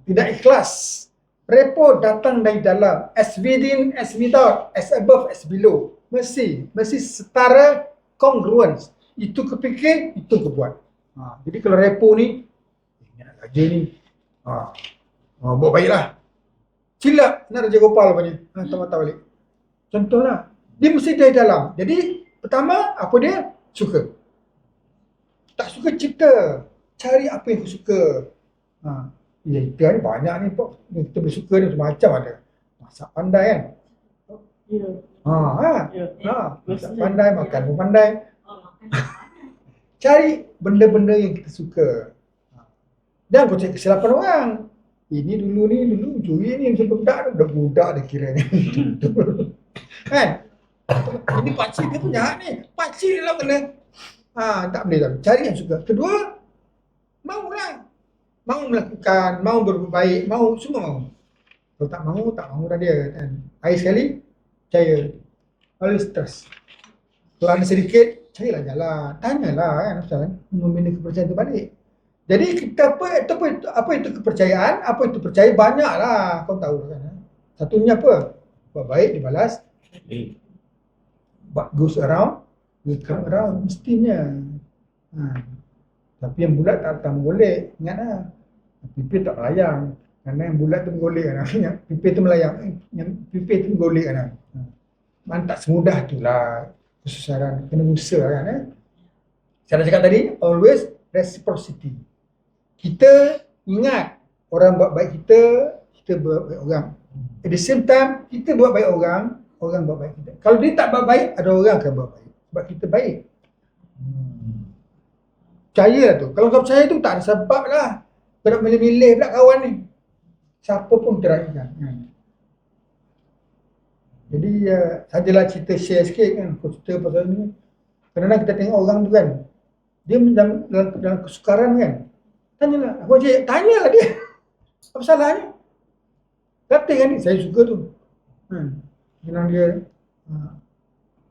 Tidak ikhlas. Repo datang dari dalam. As within, as without, as above, as below. Mesti setara, congruence. Itu kepikir, itu kebuat. Jadi kalau repo ni, nak kerja ni, buat baiklah. Silap nak Raja Gopal punya. Mata-mata balik. Contohlah. Dia mesti dari dalam. Jadi, pertama, apa dia? Suka. Tak suka cipta. Cari apa yang aku suka. Kita ni banyak ni. Kita bersuka ni macam-macam ada. Masak pandai kan? Masak pandai, makan pun pandai. Cari benda-benda yang kita suka. Jangan kau cari kesilapan orang. Ini dulu curi ni macam budak dah kira ni. Kan? Ini pakcik dia punya hak ni. Pakcik dia lah kena. Tak boleh tak. Cari yang suka. Kedua, maulah. Mau melakukan, mau berbuat baik, semua mau. Kalau tak mau dah dia kan. Air sekali, percaya. Always trust. Kalau ada sedikit, carilah jalan, tanyalah kan pasal membina kepercayaan tu balik. Jadi kita apa itu kepercayaan, apa itu percaya, banyaklah kau tahu kan. Satunya apa? Buat baik dibalas, what goes around will come around, mestinya. Tapi yang bulat tak menggolek, ingatlah. Pipi tak melayang. Kerana yang bulat tu menggolek kan. Yang pipi tu melayang, yang pipi tu menggolek kan. Man tak semudah tu lah kesusahan, kena usaha kan. Saya dah cakap tadi, always reciprocity. Kita ingat orang buat baik kita, kita buat baik orang. At the same time, kita buat baik orang, orang buat baik kita. Kalau dia tak buat baik, ada orang akan buat baik. Sebab kita baik. Percayalah tu. Kalau kau percaya tu, tak ada sebab lah. Kau nak milih-milih pula kawan ni. Siapa pun terakhir. Jadi, sajalah cerita share sikit kan. Kau cerita pasal ni. Kadang-kadang kita tengok orang tu kan. Dia dalam kesukaran kan. Tanyalah. Aku cakap, tanyalah dia. Apa salahnya? Kata kan ni, saya suka tu. Bilang dia,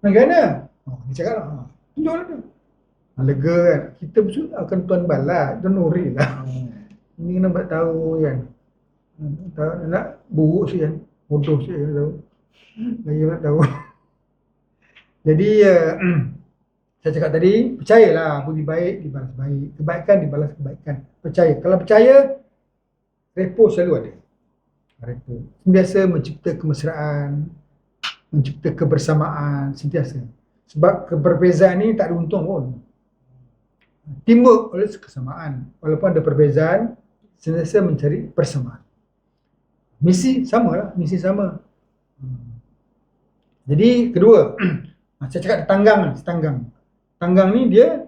bagaimana? Dia cakap lah, tunjuklah tu. Lega kan. Kita akan tuan balas, tuan nuri lah. Ini kena buat tahu kan. Nak buruk sikit kan. Bodoh sikit kan tahu. Lagi nak tahu. Jadi, saya cakap tadi, percayalah budi baik dibalas baik. Kebaikan dibalas kebaikan. Percaya. Kalau percaya, repo selalu ada. Repo. Sentiasa mencipta kemesraan, mencipta kebersamaan, sentiasa. Sebab keberbezaan ni tak ada untung pun. Timbul oleh kesamaan. Walaupun ada perbezaan, sentiasa mencari persamaan. Misi sama lah, misi sama. Jadi kedua, saya cakap tanggang. Tanggang ni dia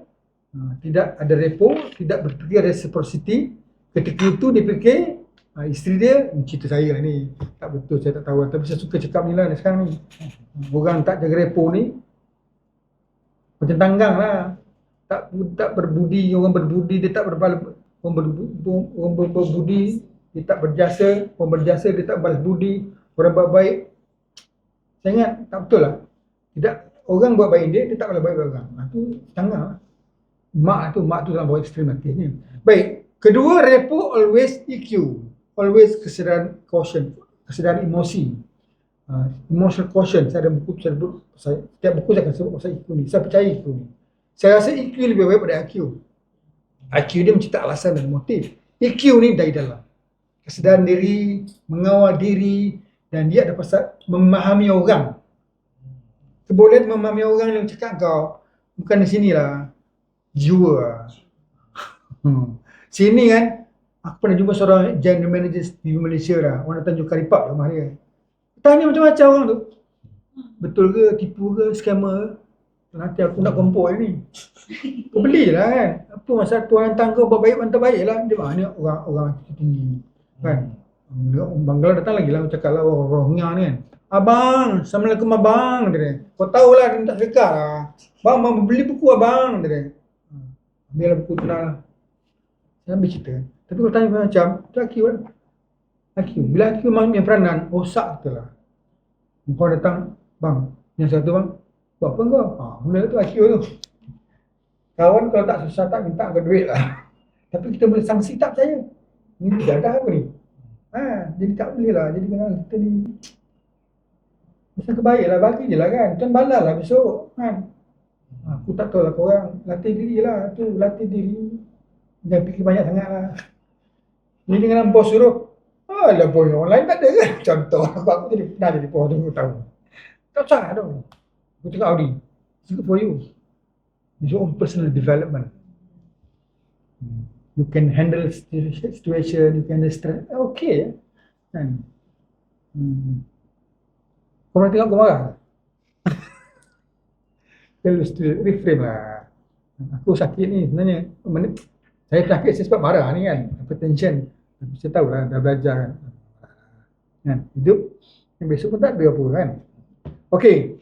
tidak ada repo, tidak berfikir reciprocity. Ketika itu dia fikir isteri dia cerita saya lah ni. Tak betul, saya tak tahu. Tapi saya suka cakap ni lah sekarang ni. Orang tak jaga repo ni macam tanggang lah. Tak berbudi, orang berbudi dia tak berbalas. Orang berbudi dia tak berjasa, orang berjasa dia tak balas budi. Orang buat baik, saya ingat tak betul lah. Tidak, orang buat baik dia tak balas baik orang. Tu tanggang lah. Mak tu dalam bawah ekstrim ni. Baik, kedua repo always EQ. Always kesedaran caution, kesedaran emosi. Emotional caution. Saya ada buku, setiap buku saya akan sebut pasal EQ ni. Saya percaya EQ ni. Saya rasa EQ lebih baik daripada IQ. IQ dia mencipta alasan dan motif. EQ ni dari dalam. Kesedaran diri, mengawal diri, dan dia ada pasal memahami orang. Kebolehan memahami orang yang cakap kau, bukan di sinilah. Jiwa. Sini kan, aku pernah jumpa seorang general manager TV Malaysia lah. Orang datang Tanjung Karipap rumah dia. Tanya macam-macam orang tu. Betul ke, tipu ke, scammer. Nanti aku nak kompor ni. Kau belilah kan. Apa masalah tuan hantar kau buat baik, hantar baik lah. Dia mana orang tinggi. Kan. Orang Bangla datang lagi lah. Cakap lah orang Rohingya ni kan. Abang, Assalamualaikum abang. Dia. Kau tahulah dia minta sedekah lah. Bang, beli buku abang. Dia. Ambil buku tu lah. Saya ambil cerita. Tapi kalau tanya macam, tu IQ lah. IQ. Bila IQ yang peranan, rosak kita lah. Kau datang, bang, yang satu bang, buat apa kau? Mula tu IQ tu. Kawan kalau tak susah tak minta kau duit lah. Tapi kita boleh sanksi tak percaya. Ni dadah apa ni? Jadi tak boleh lah. Jadi kena kita ni masa kebaik lah, bagi je lah kan. Tuan balas lah besok kan. Aku tak tahu lah korang. Latih diri lah. Tu latih diri. Jangan fikir banyak sangat lah. Ni dengan bos suruh. Lah bos orang lain tak ada kan. Contoh aku jadi pernah jadi bos tu tahu. Tak usah tu. Aku cakap Audi. It's good for you. It's your own personal development. You can handle situation, you can handle stress. Okay. Kan? Kau pernah tengok kau marah? Reframe lah. Aku sakit ni sebenarnya. Saya sakit sebab marah ni kan. Hypertension. Saya tahu lah, dah belajar kan. Hidup besok pun tak ada apa kan. Okay.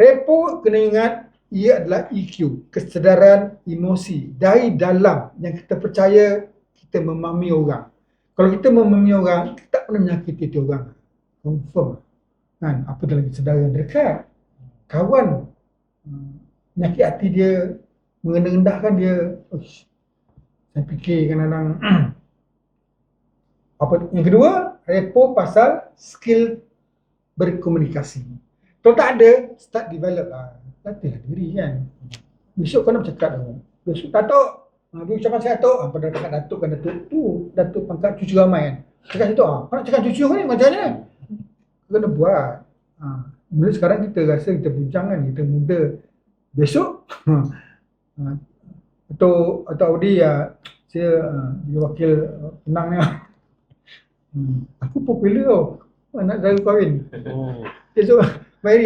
Repo kena ingat, ia adalah EQ, kesedaran emosi dari dalam yang kita percaya kita memahami orang. Kalau kita memahami orang, kita tak pernah menyakiti orang. Confirm. Kan? Apa lagi saudara yang dekat, kawan, Menyakit hati dia, mengendah-endahkan dia. Uish, saya fikir kadang-kadang. Apa yang kedua, repo pasal skill berkomunikasi. Kalau tak ada, start develop lah. Latihlah diri kan. Besok kau nak bercakap dah. Besok Datuk, dia ucapan saya Datuk, pada dekat Datuk kan Datuk tu, Datuk pangkat cucu ramai kan. Cakap situ, kau nak cakap cucu kau ni macam mana? Kau kena buat. Mula sekarang kita rasa kita bujang kan, kita muda. Besok, atau Audi saya dia wakil penang ni. Aku popular tau. Nak saudara kahwin. Esok Mary.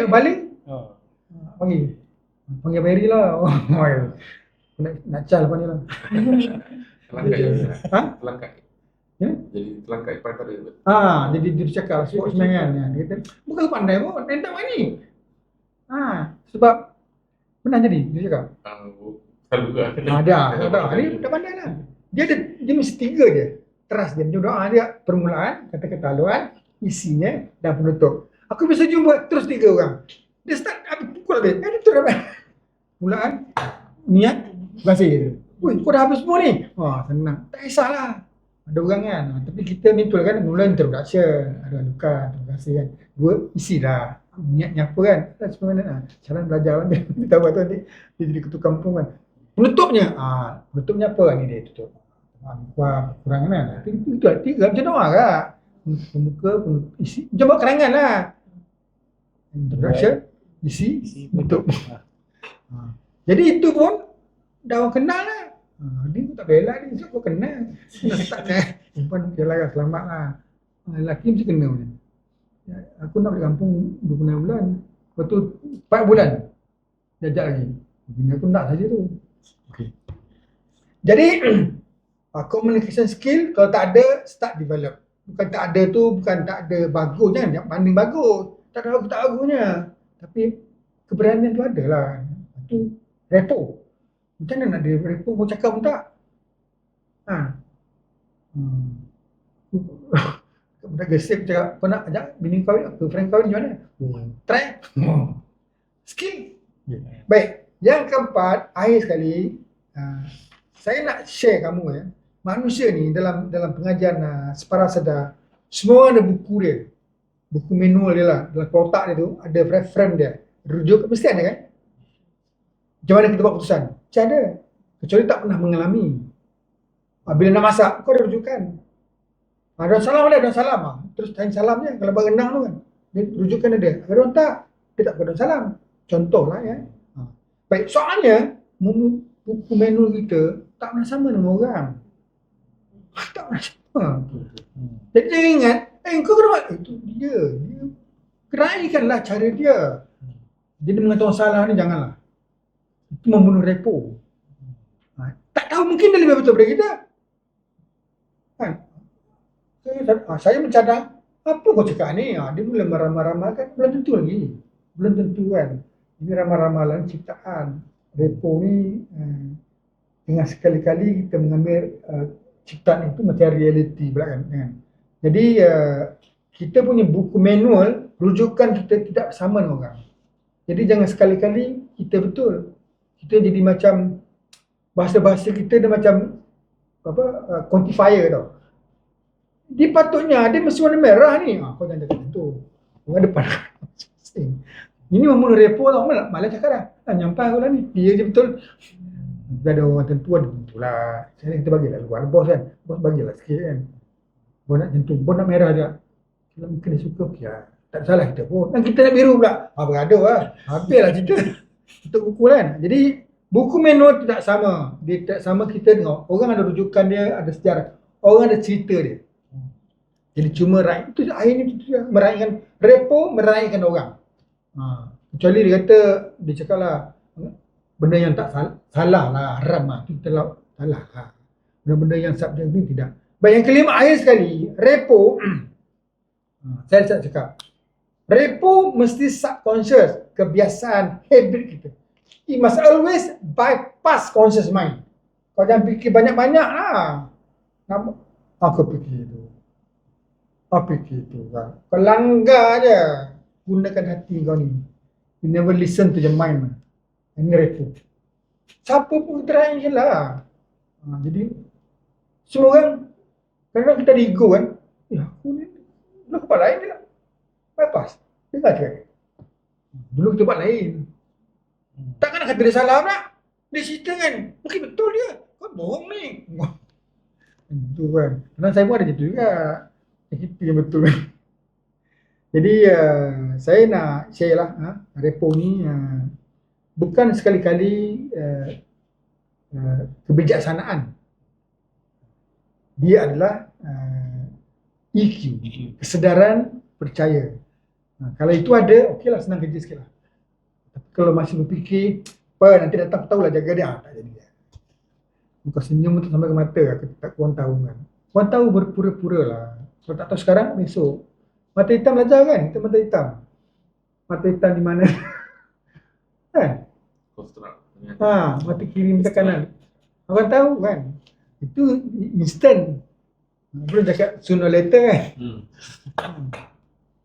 Balik. Panggil Mary lah. Nak cal apa ni lah. Telangkai. Ya? Jadi telangkai perantara tu. Jadi dia cakap sportsman kan. Dia kata, bukan pandai pun, rentak main ni. Sebab pernah jadi, dia cakap. Selalu lah. Dia dah pandai lah. Dia mesti 3 je. Trust dia. Dia permulaan, kata-kata haluan, isinya dan penutup. Aku bisa jumpa terus 3 orang. Dia start pukul habis. Dia terus habis. Mulaan, niat, kasih. Ui, kau dah habis semua ni? Senang. Tak kisahlah. Ada orang kan. Tapi kita ni tu kan, mula introduction. Ada luka, terima kasih kan. 2, isi dah. Niatnya apa kan. Sebenarnya cara belajar kan. Dia tahu apa tu nanti. Dia jadi ketua kampung kan. Penutupnya apa ni dia tutup. Kurangan kan. Itu 3 macam doa kak. Pembuka, isi. Macam buat kerangan lah. Introduction, isi, penutup. Jadi itu pun dah orang kenal lah. Dia pun tak bela dia, sebab kau kenal. Tak kan. Perempuan okey lah, selamat lah. Lelaki mesti kena macam. Aku nak balik kampung 26 bulan. Lepas tu 4 bulan. Dia ajak lagi. Bini aku nak saja tu. Okay. Jadi communication skill kalau tak ada, start develop. Bukan tak ada tu, bukan tak ada bagus. Jangan banding bagus. Tak ada bagus tak bagusnya. Tapi keberanian tu ada lah. Itu repo. Macam mana nak dia repo kau cakap pun tak? Budak gesek cakap, kau nak ajak bini kahwin, friend kahwin macam mana? Try. Skill. Baik. Yang keempat, akhir sekali, saya nak share kamu manusia ni dalam pengajian separa sedar, semua ada buku dia. Buku manual dia lah. Dalam kotak dia tu, ada reference dia. Rujuk, mesti ada kan? Macam mana kita buat keputusan? Macam ada. Kecuali tak pernah mengalami. Bila nak masak, kau ada rujukan. Daun salam ada, daun salam. Terus tanya salam je. Kalau buat rendang tu kan. Dia rujukan ada. Ada orang tak, dia tak pakai daun salam. Contoh lah ya. Baik, soalnya, buku manual kita tak pernah sama dengan orang. Tak pernah sama. Jadi jangan ingat, kau kena buat. Itu dia. Keraikanlah cara dia. Jadi mengatakan salah ni janganlah. Itu membunuh repo. Tak tahu mungkin dia lebih betul daripada kita. Kan? Saya mencadang, apa kau cakap ni? Dia mula meramal-ramal kan, belum tentu lagi. Belum tentu kan. Ini ramal-ramalan ciptaan. Repo ni, dengan sekali-kali kita mengambil ciptaan itu macam reality pula kan. Jadi, kita punya buku manual, rujukan kita tidak sama dengan orang. Jadi jangan sekali-kali kita betul. Kita jadi macam, bahasa-bahasa kita dia macam quantifier tau. Dia patutnya, dia mesti warna merah ni. Kau jangan cakap macam tu. Orang depan. Ini membunuh repo tau. Malah cakap dah. Nyampai aku lah ni. Dia je betul. Ada orang tentu, ada tentu lah. Sekarang kita bagilah luar bos kan. Bos bagilah sikit kan. Bos nak tentu. Bos nak merah je. Kalau mungkin dia suka, okay lah. Tak salah kita pun. Dan kita nak biru pula. Bergaduh lah. Habislah cerita. Untuk buku kan. Jadi, buku manual tidak sama. Dia tak sama kita dengan orang ada rujukan dia, ada sejarah. Orang ada cerita dia. Jadi cuma raih. Itu akhirnya meraihkan repo, meraihkan orang. Kecuali dia kata, dia cakap lah, benda yang tak salah lah, haram lah. Itu salah lah. Benda-benda yang subjek ni tidak. Baik, yang kelima akhir sekali, repo. Saya cakap. Repo mesti subconscious, kebiasaan, habit kita. It must always bypass conscious mind. Kau jangan fikir banyak-banyak lah. Aku fikir itu. Apa fikir itu kan? Kau langgar je. Gunakan hati kau ni. You never listen to your mind, man. Ini repo. Siapa pun try je lah. Jadi semua orang kadang kita ada ego kan. Aku ni dulu buat lain je lah. Bypass. Dengar cakap dia. Dulu kita buat lain. Takkan nak kata dia salah pula. Dia cerita kan. Mungkin betul dia. Kau bohong ni. Itu kan. Kadang saya pun ada gitu juga. Kita yang betul kan. Jadi saya nak share lah repo ni bukan sekali-kali kebijaksanaan. Dia adalah EQ, kesedaran percaya. Kalau itu ada, okeylah, senang kerja sikit lah. Tapi kalau masih berfikir, nanti datang tahulah jaga dia, tak jadi. Bukan senyum tu sampai ke mata, aku tak korang tahu kan. Korang tahu berpura-pura lah. Kalau tak tahu sekarang, besok. Mata hitam belajar kan? Kita mata hitam. Mata hitam di mana? Kan? Mata kiri, mata kanan. Orang tahu kan? Itu instant. Belum cakap sooner or later kan?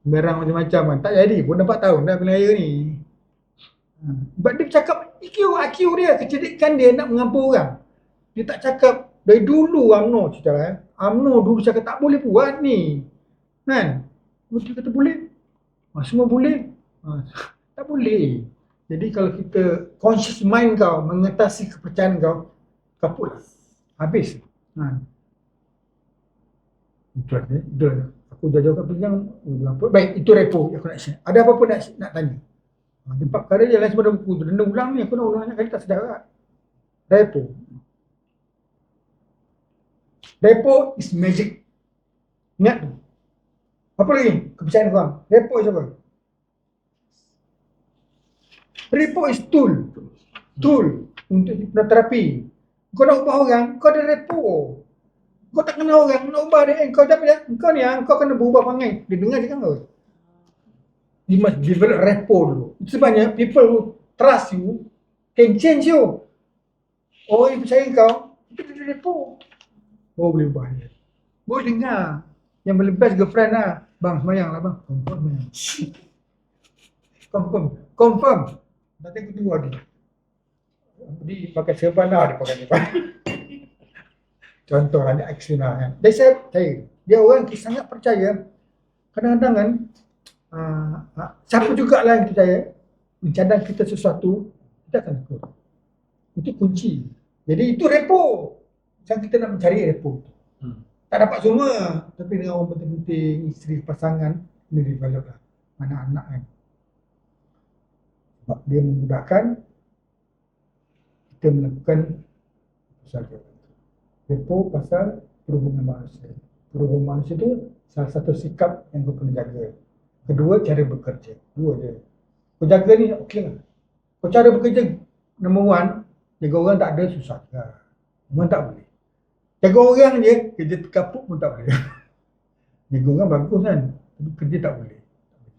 Berang macam-macam kan? Tak jadi pun 4 tahun dah pilihan raya ni. Sebab dia cakap IQ dia, kecerdikan dia nak mengampu orang. Dia tak cakap dari dulu UMNO cerita UMNO dulu cakap tak boleh buat ni. Kan? Dia kata boleh. Semua boleh. Tak boleh. Jadi kalau kita conscious mind kau mengatasi kepercayaan kau, kaput lah. Habis. Betul. Aku jauh-jauh kat pegang. Baik, itu repo yang aku nak share. Ada apa-apa nak tanya? Ada 4 perkara je lain semua dah buku tu. Dia ulang ni, aku nak ulang banyak kali tak sedar tak? Repo. Repo is magic. Ingat tu. Apa lagi? Kepercayaan korang. Repo is apa? Repo is tool. Tool untuk hipnoterapi. Kau nak ubah orang, kau ada repo. Kau tak kenal orang, nak ubah dia. Kau dapat dia. Kau ni kau kena berubah perangai. Dia dengar cakap kau. You must develop repo dulu. Itu sebabnya people who trust you can change you. Orang yang percaya kau, itu ada repo. Baru boleh ubah dia. Baru dengar. Yang paling best girlfriend lah. Bang, semayang lah bang. Confirm. Nanti aku tunggu dia. Dia pakai serban lah, dia pakai serban. Contoh lah, dia ekstrim lah kan. Dia dia orang yang sangat percaya. Kadang-kadang kan, siapa jugalah yang percaya, mencadang kita sesuatu, kita akan lakukan. Itu kunci. Jadi itu repo. Macam kita nak mencari repo. Tak dapat semua, tapi dengan orang penting-penting, isteri, pasangan, ini develop lah. Mana anak kan. Sebab dia memudahkan kita melakukan usaha. Repo pasal perhubungan manusia. Perhubungan manusia itu salah satu sikap yang kau kena jaga. Kedua, cara bekerja. Dua je. Kau jaga ni, okey lah. Kau cara bekerja, number 1, jaga orang tak ada, susah. Memang tak boleh. Jaga orang je, kerja terkaput pun tak boleh. Jaga orang bagus kan, tapi kerja tak boleh.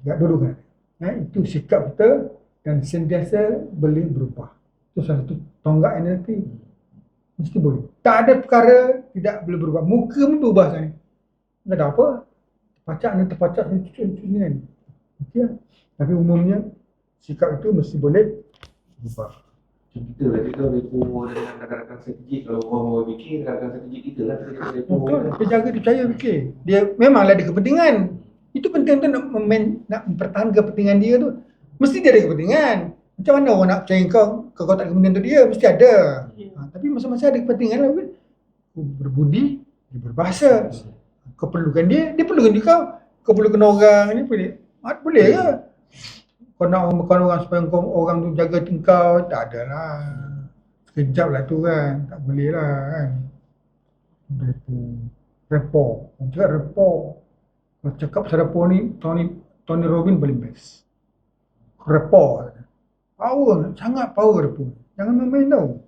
Tak dulu kan. Itu sikap kita dan sentiasa boleh berubah. Itu salah satu tonggak NLP. Mesti boleh. Tak ada perkara tidak boleh berubah. Muka pun berubah sekarang. Tak ada apa. Terpacak ni kan. Okey lah. Tapi umumnya sikap itu mesti boleh berubah. Kita lah, kita repo dengan rakan-rakan strategik. Kalau orang mau fikir, rakan strategik kita lah. Betul, dia jaga, dia percaya fikir. Dia memanglah ada kepentingan. Itu penting tu nak mempertahankan kepentingan dia tu. Mesti dia ada kepentingan. Macam mana orang nak percaya kau tak ada kepentingan tu dia? Mesti ada. Tapi masa-masa ada kepentingan lah. Kau berbudi, dia berbahasa. Kau perlukan dia perlukan dia kau. Kau perlukan orang ni boleh. Boleh ke? Kau nak orang supaya orang tu jaga engkau, tak ada lah. Sekejap lah tu kan, tak boleh lah kan. Repo. Orang cakap repo. Kalau cakap pasal repo ni, Tony Robbins paling best. Repo. Power, sangat power repo. Jangan main-main tau.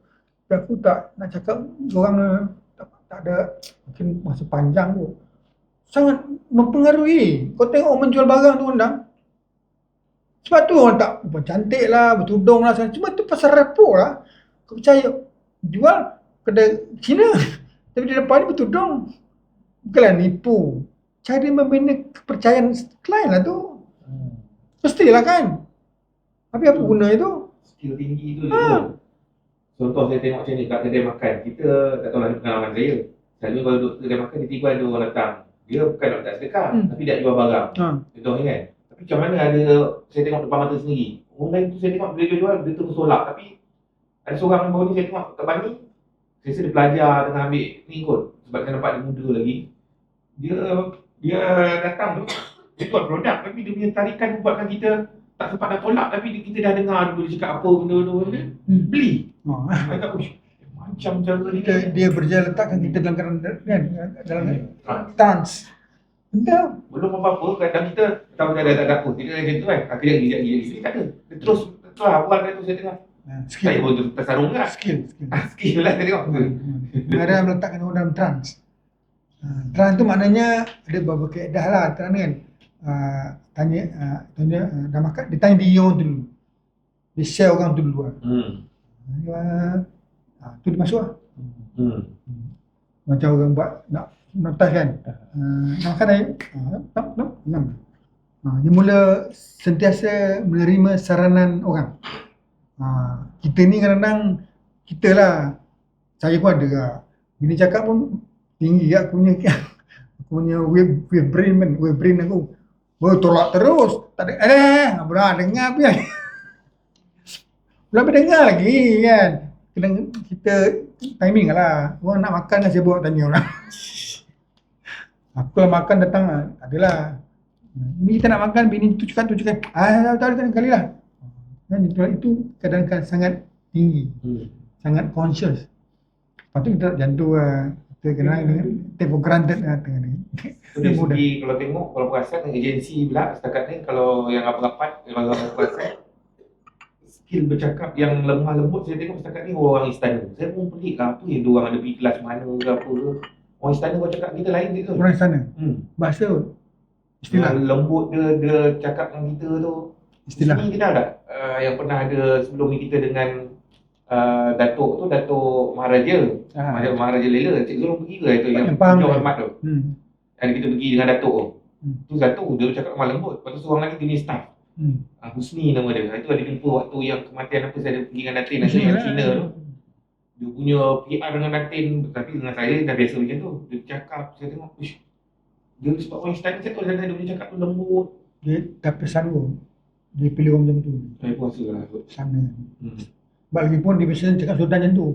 Tapi aku tak nak cakap orang tak ada mungkin masa panjang tu. Sangat mempengaruhi. Kau tengok orang menjual barang tu undang. Sebab tu orang tak cantik lah, bertudung lah. Cuma tu pasal repo lah. Kau percaya, jual kedai Cina. Tapi di depan ni bertudung. Bukanlah nipu. Cara membina kepercayaan klien lah tu. Mestilah kan. Tapi apa guna itu? Skill tinggi tu contoh saya tengok macam ni kat kedai makan, kita tak tahu lah ni pengalaman saya. Selalu kalau duduk kedai makan, tiba-tiba ada orang datang, dia bukan nak tak sedekah, tapi dia jual barang. Contohnya kan. Tapi macam mana ada, saya tengok depan mata sendiri, orang lain tu saya tengok dia jual, dia terus tolak. Tapi ada seorang baru ni saya tengok kat Bani, saya rasa dia belajar tengah ambil ni kot, sebab saya nampak dia muda lagi. Dia datang tu, dia buat produk, tapi dia punya tarikan buatkan kita tak sempat nak tolak, tapi kita dah dengar dulu dia cakap apa benda-benda ni, beli. Saya kata, macam cara ni. Dia berjaya letakkan kita dalam keadaan kan, dalam trance. Betul. Belum apa-apa, kata kita tahu dah tak ada apa. Kita macam tu kan, kejap lagi tak ada. Dia terus awal kata tu saya tengok. Saya pun tersarung lah. Skill lah saya tengok. Ada meletakkan orang dalam trance. Trance tu maknanya ada beberapa kaedah lah, kerana kan tanya dah makan, dia tanya diri orang tu dulu. Dia share orang tu dulu lah. Tu dia masuk lah. Macam orang buat nak notas kan. Nak makan air. Dia mula sentiasa menerima saranan orang. Kita ni kadang-kadang, kita lah, saya pun ada lah. Bini cakap pun tinggi lah aku punya wave brain aku. Tolak terus. Tak ada, belah dengar pun. Belum dengar lagi kan. Kadang kita timing lah. Orang nak makan kan saya buat tanya orang. Aku lah makan datang lah. Adalah. Ini kita nak makan, bini tu cakap. Tak kali lah. Dan itu kadang-kadang sangat tinggi. Sangat conscious. Lepas tu kita jantung lah. Kita kena take for granted lah. Dari segi kalau tengok, kalau perasan agensi pula setakat ni, kalau yang rapat-rapat, kalau perasan skill bercakap yang lemah lembut, saya tengok setakat ni orang istana. Saya pun pelik lah, apa yang diorang ada pergi kelas mana ke apa ke. Orang istana kau cakap kita lain dia tu. Orang istana? Bahasa tu? Istilah? Lembut dia cakap dengan kita tu. Istilah? Sini kenal tak? Yang pernah ada sebelum ni kita dengan Datuk tu, Datuk Maharaja. Maharaja Lela. Cik Zulung pergi ke itu yang Pulau Hormat tu? Dan kita pergi dengan Datuk tu. Tu satu, dia cakap lemah lembut. Lepas tu seorang lagi jenis staff. Husni nama dia. Itu ada jumpa waktu yang kematian apa, saya ada pergi dengan Datin yang Cina tu. Dia punya PR dengan Datin, tapi dengan saya dah biasa macam tu. Dia cakap, saya tengok, dia sebab orang istana, saya tahu dia punya cakap tu lembut. Dia tapi sanggup. Dia pilih orang macam tu. Saya pun rasa lah. Sana. Sebab lagi pun dia biasanya cakap sultan macam tu.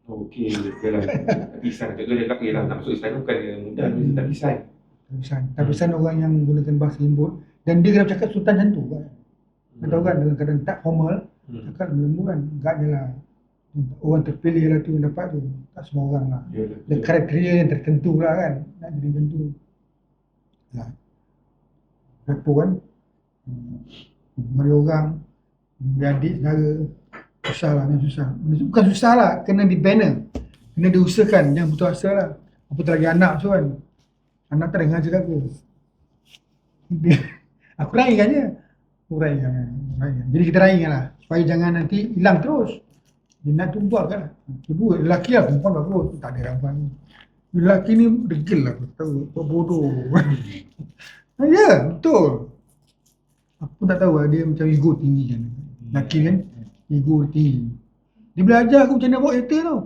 Okey, betul lah. Tapisan. Contoh dia cakap, nak masuk istana bukan dia mudah, mesti tapisan. Tapisan orang yang menggunakan bahasa lembut. Dan dia kena cakap sultan macam tu kan. Tahu kan, dengan keadaan tak formal, cakap lembut kan. Agaknya lah. Orang terpilih lah tu dapat tu. Tak semua orang lah. Ada kriteria yang tertentu lah kan. Nak jadi macam tu. Apa kan. Mari orang, adik saudara. Susah lah, memang susah. Bukan susah lah, kena di banner. Kena diusahakan, jangan putus asa lah. Apatah lagi anak tu kan. Anak tak dengar cakap aku. Aku raihkan je. Jadi kita raihkan lah. Supaya jangan nanti hilang terus. Dia nak tu buat kan. Kedua, lelaki lah, perempuan bagus. Tak ada perempuan ni. Lelaki ni degil lah. Tahu, bodoh. Ya, betul. Aku tak tahu lah, dia macam ego tinggi kan. Lelaki kan, ego tinggi. Dia belajar aku macam mana bawa kereta tau.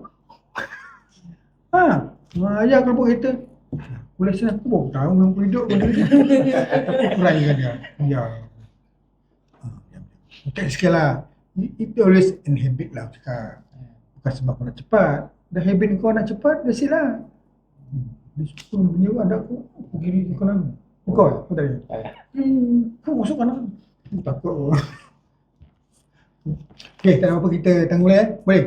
Ajar aku bawa kereta. Aku lesen aku bawa tahu memang hidup pun dia. Tapi aku raihkan dia. Ya. Okay, sekali lah. It always an habit lah cakap. Bukan sebab kau nak cepat. Dah habit kau nak cepat, dah sit lah. Dia suka punya ada aku kiri ke kanan. Kau lah? Kau tak ada? Kau masuk kanan. Takut aku. Okay, tak ada apa-apa kita tangguh boleh? Boleh?